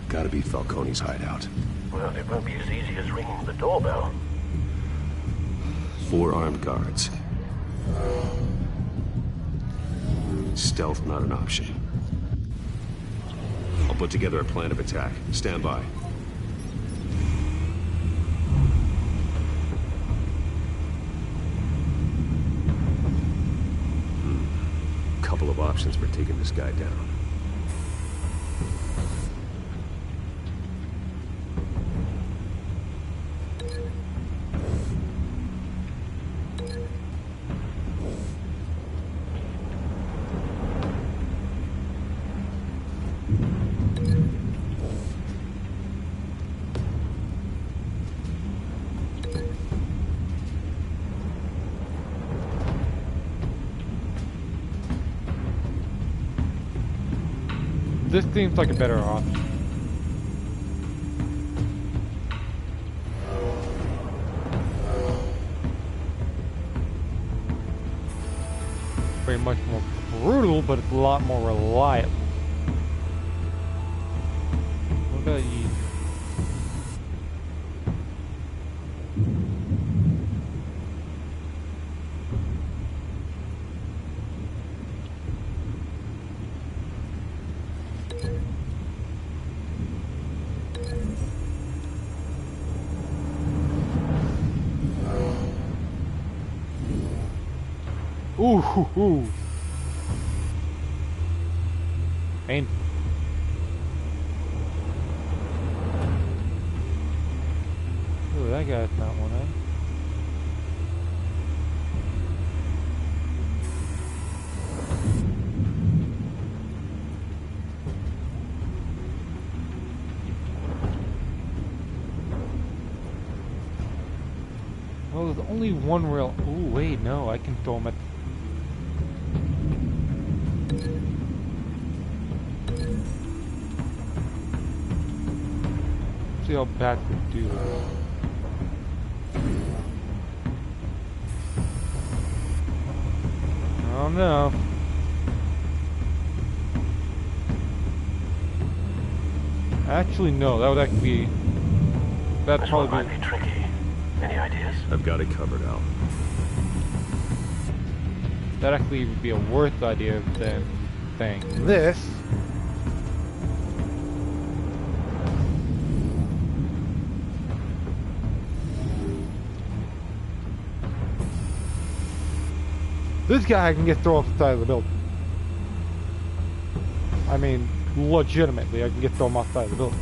Gotta be Falcone's hideout. Well, it won't be as easy as ringing the doorbell. 4 armed guards. Stealth not an option. I'll put together a plan of attack. Stand by. Couple of options for taking this guy down. This seems like a better option. very much more brutal, but it's a lot more reliable. What about you? Ooh, hoo, hoo. Painful. Ooh, that guy's not one, eh? Well, there's only one rail. Ooh, wait, no, I can throw him at. See how bad could do this. Oh no. Actually, no, that would actually be. That'd probably might be tricky. Any ideas? I've got it covered, Al. That actually would be a worse idea than saying this. This guy can get thrown off the side of the building. I mean, legitimately, I can get thrown off the side of the building.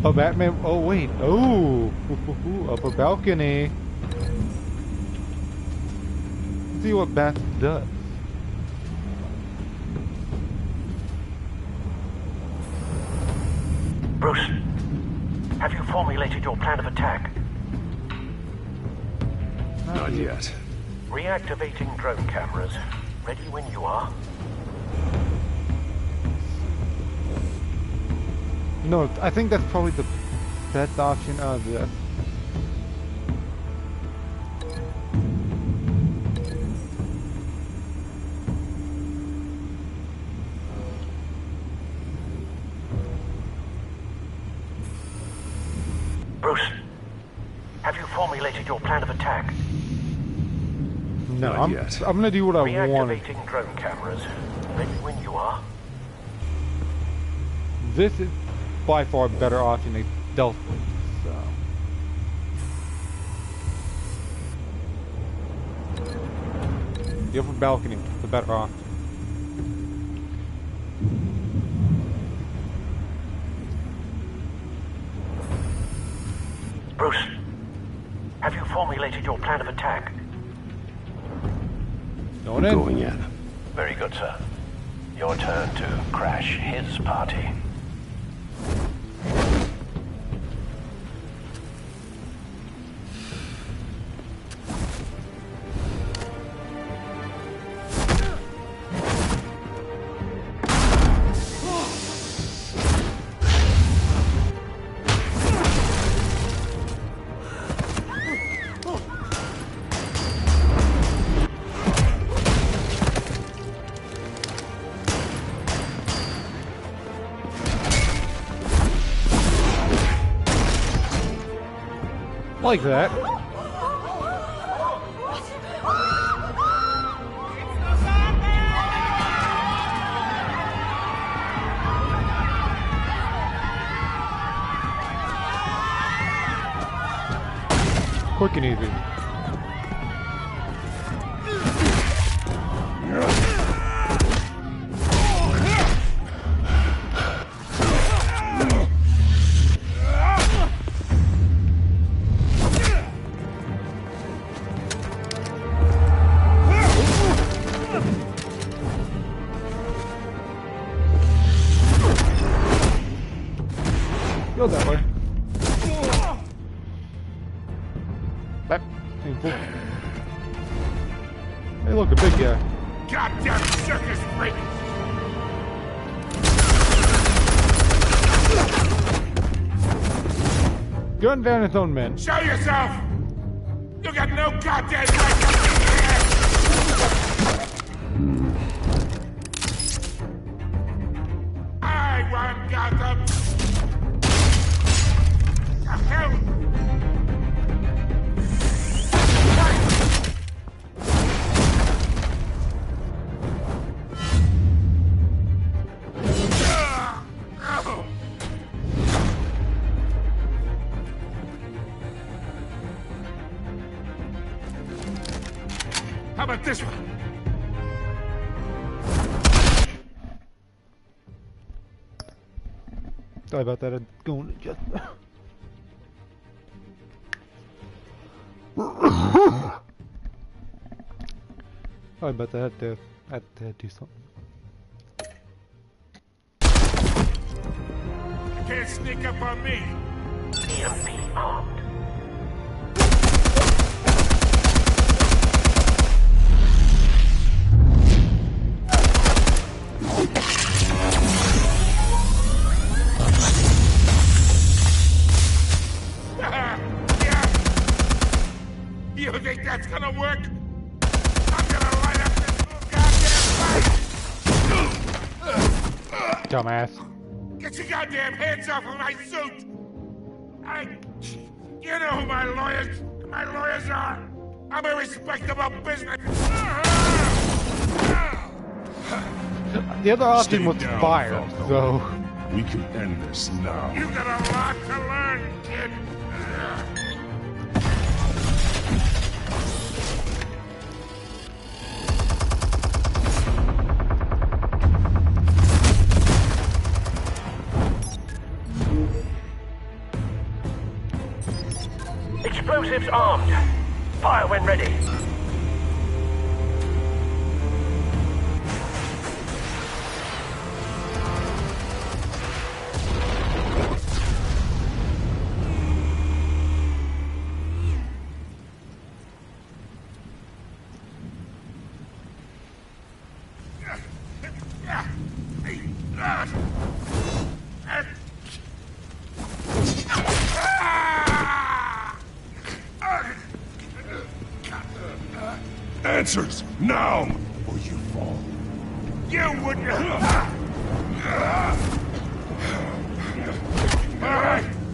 A Batman. Oh wait. Oh, upper balcony. Let's see what Bat does. Bruce, have you formulated your plan of attack? Not yet. Reactivating drone cameras. Ready when you are. No, I think that's probably the best option out of this. Bruce, have you formulated your plan of attack? No, Not yet. I'm gonna do what I want. Reactivating drone cameras. Ready when you are. This is by far a better option they dealt with, so. The upper balcony is the better option. Bruce, have you formulated your plan of attack? Going in. Going in. Very good, sir. Your turn to crash his party. Like that. Quick and easy. Go that way. That painful. Hey, look, a big guy. Goddamn circus freak! Gun down its own men. Show yourself! You got no goddamn right to be here! I run Gotham! The hell? How about this one? Sorry about that. I'm going to just. Sorry about that. I had to do something. You can't sneak up on me. EMP armed. You think that's gonna work? I'm gonna light up this whole goddamn place! Dumbass. Get your goddamn hands off of my suit! You know who my lawyers are! I'm a respectable business! The other option was fire, so... We can end this now. You got a lot to learn, kid! Explosives armed. Fire when ready. Answers, now, or you fall. You wouldn't...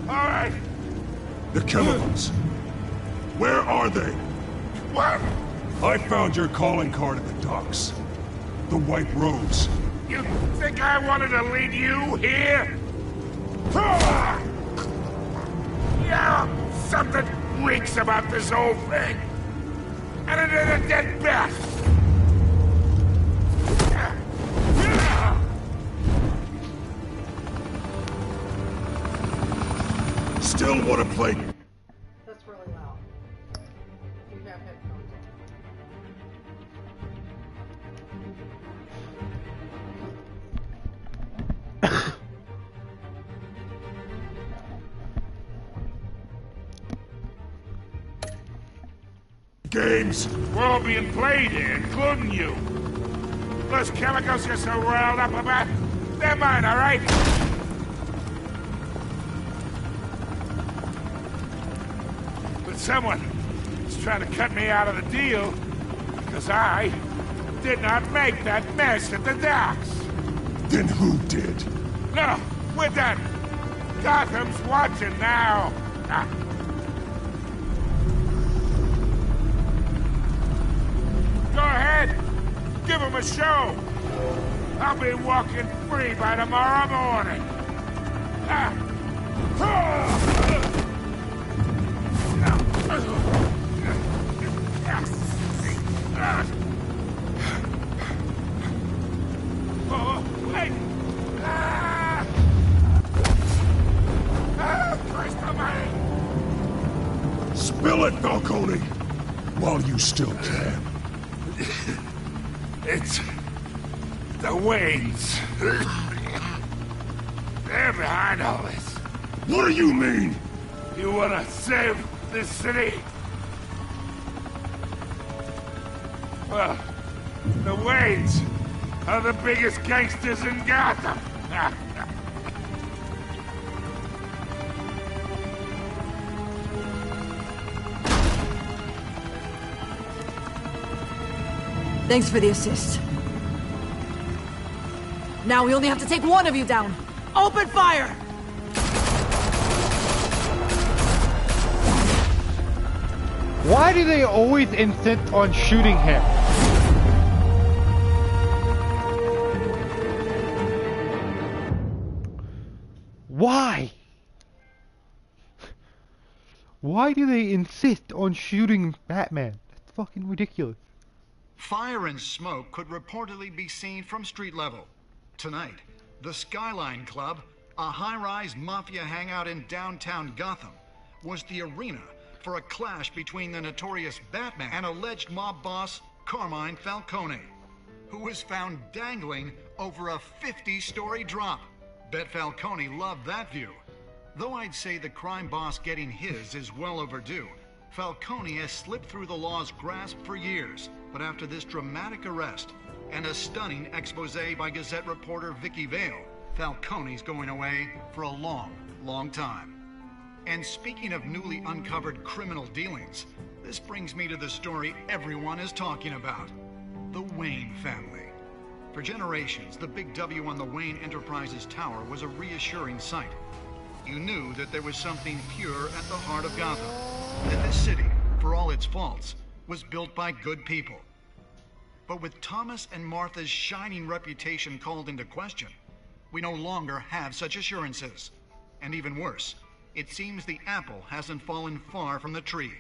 All right. The chemicals. Where are they? What? I found your calling card at the docks. The White Rose. You think I wanted to lead you here? Yeah, something reeks about this whole thing. And it is a dead bat. Still want to play? That's really loud. You have headphones Games. We're all being played here, including you. Those chemicals you're so riled up about, they're mine, all right? But someone is trying to cut me out of the deal because I did not make that mess at the docks. Then who did? No, we're done. Gotham's watching now. Go ahead. Give him a show. I'll be walking free by tomorrow morning. Oh, wait. Christ almighty. Spill it, Falcone, while you still can. It's the Waynes. They're behind all this. What do you mean? You wanna save this city? Well, the Waynes are the biggest gangsters in Gotham. Thanks for the assist. Now we only have to take one of you down. Open fire! Why do they always insist on shooting him? Why? Why do they insist on shooting Batman? That's fucking ridiculous. Fire and smoke could reportedly be seen from street level. Tonight, the Skyline Club, a high-rise mafia hangout in downtown Gotham, was the arena for a clash between the notorious Batman and alleged mob boss Carmine Falcone, who was found dangling over a 50-story drop. Bet Falcone loved that view. Though I'd say the crime boss getting his is well overdue, Falcone has slipped through the law's grasp for years. But after this dramatic arrest and a stunning expose by Gazette reporter Vicky Vale, Falcone's going away for a long, long time. And speaking of newly uncovered criminal dealings, this brings me to the story everyone is talking about. The Wayne family. For generations, the big W on the Wayne Enterprises Tower was a reassuring sight. You knew that there was something pure at the heart of Gotham. That this city, for all its faults, was built by good people. But with Thomas and Martha's shining reputation called into question, we no longer have such assurances. And even worse, it seems the apple hasn't fallen far from the tree.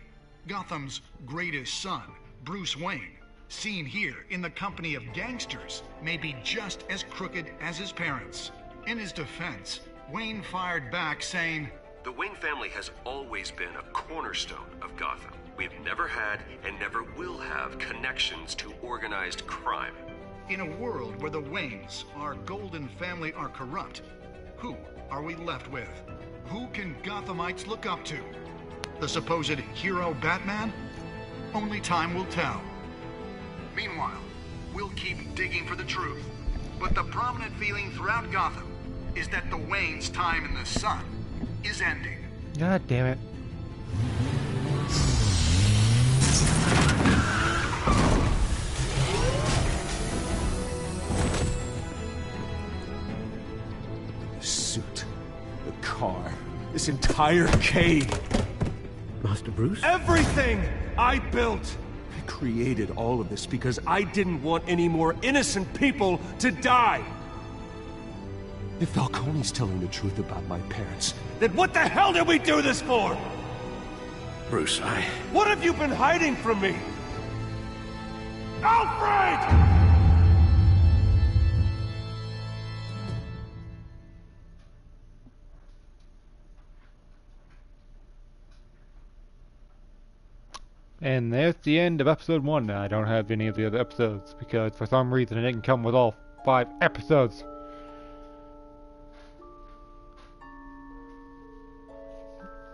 Gotham's greatest son, Bruce Wayne, seen here in the company of gangsters, may be just as crooked as his parents. In his defense, Wayne fired back saying, "The Wayne family has always been a cornerstone of Gotham. We've never had and never will have connections to organized crime." In a world where the Waynes, our golden family, are corrupt, who are we left with? Who can Gothamites look up to? The supposed hero Batman? Only time will tell. Meanwhile, we'll keep digging for the truth. But the prominent feeling throughout Gotham is that the Waynes' time in the sun is ending. God damn it. The suit, the car, this entire cave. Master Bruce? Everything I built! I created all of this because I didn't want any more innocent people to die! If Falcone's telling the truth about my parents, then what the hell did we do this for? Bruce, What have you been hiding from me? Alfred! And there's the end of episode 1. I don't have any of the other episodes because for some reason it didn't come with all 5 episodes.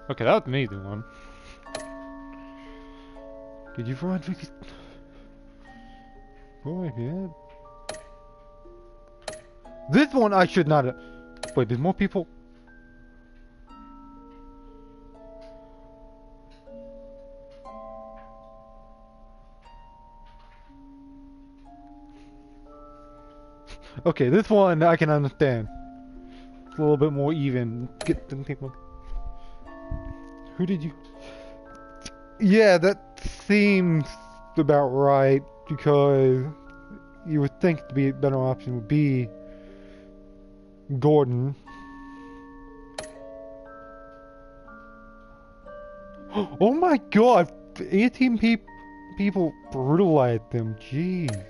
Okay, that was an easy one. Did you find Vicky? Boy, yeah. This one I should not have. Wait, there's more people? Okay, this one I can understand. It's a little bit more even. Get them people. Who did you? Yeah, that seems about right because you would think to be a better option would be Gordon. Oh my God! 18 people brutalized them. Jeez.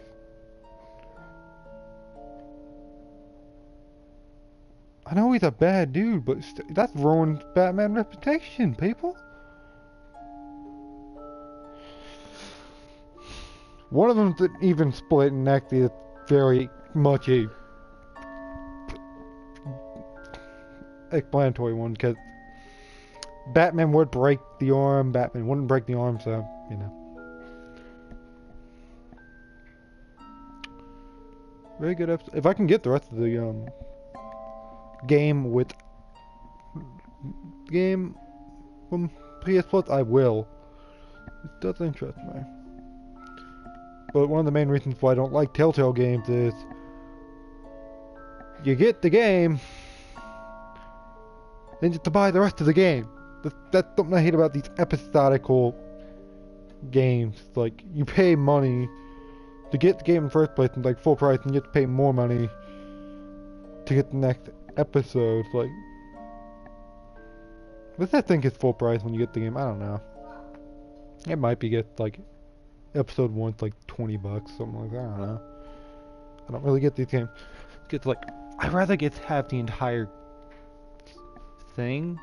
I know he's a bad dude, but that's ruined Batman's reputation, people. One of them's even split, and actually it's very much a explanatory one, because Batman would break the arm, Batman wouldn't break the arm, so, you know. Very good episode. If I can get the rest of the, game from PS Plus, I will. It does interest me. But one of the main reasons why I don't like Telltale games is you get the game, then you have to buy the rest of the game. That's something I hate about these episodical games. Like, you pay money to get the game in the first place, and like full price, and you have to pay more money to get the next episode. Like, does that think it's full price when you get the game? I don't know. It might be get like episode 1's like $20, something like that. I don't know. I don't really get these games. It's like, I'd rather have the entire thing.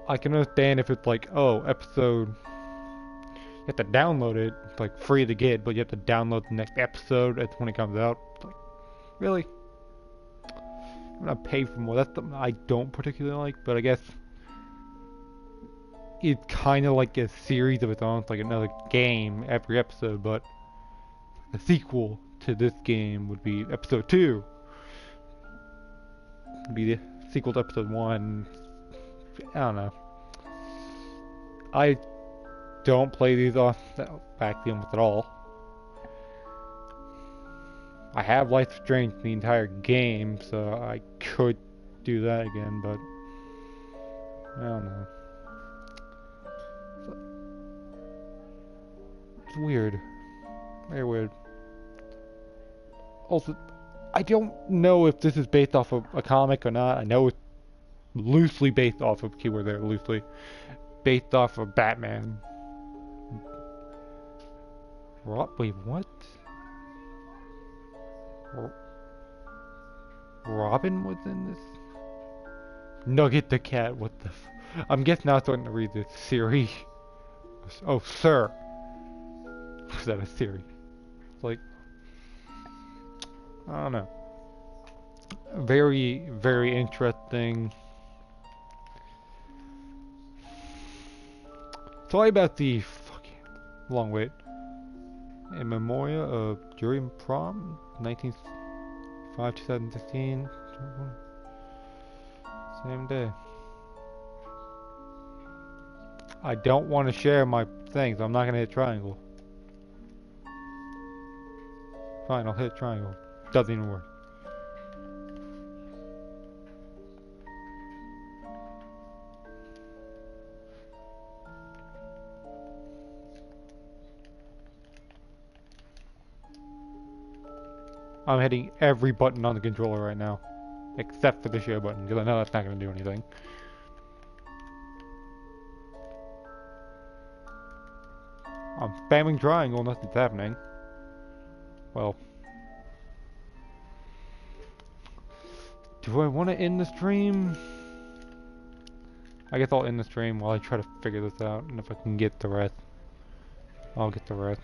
I can understand if it's like, oh, episode, you have to download it. It's like free to get, but you have to download the next episode when it comes out. It's like, really? I'm gonna pay for more. That's something I don't particularly like, but I guess it's kind of like a series of its own. It's like another game every episode, but the sequel to this game would be episode 2. Would be the sequel to episode 1. I don't know. I don't play these off back then at all. I have Life is Strange the entire game, so I could do that again, but I don't know. It's weird. Very weird. Also, I don't know if this is based off of a comic or not. I know it's loosely based off of, keyword there, loosely, based off of Batman. Wait, what? Robin was in this? Nugget the cat, what the I'm guessing now I'm starting to read this. Siri. Oh, sir. Was that a Siri? It's like, I don't know. Very, very interesting. Sorry about the fucking long wait. In memoriam of jury prom, 1905 2016. Same day. I don't want to share my things. I'm not gonna hit triangle. Fine, I'll hit triangle. Doesn't even work. I'm hitting every button on the controller right now, except for the share button, because I know that's not going to do anything. I'm spamming triangle, nothing's happening. Well, do I want to end the stream? I guess I'll end the stream while I try to figure this out, and if I can get the rest, I'll get the rest.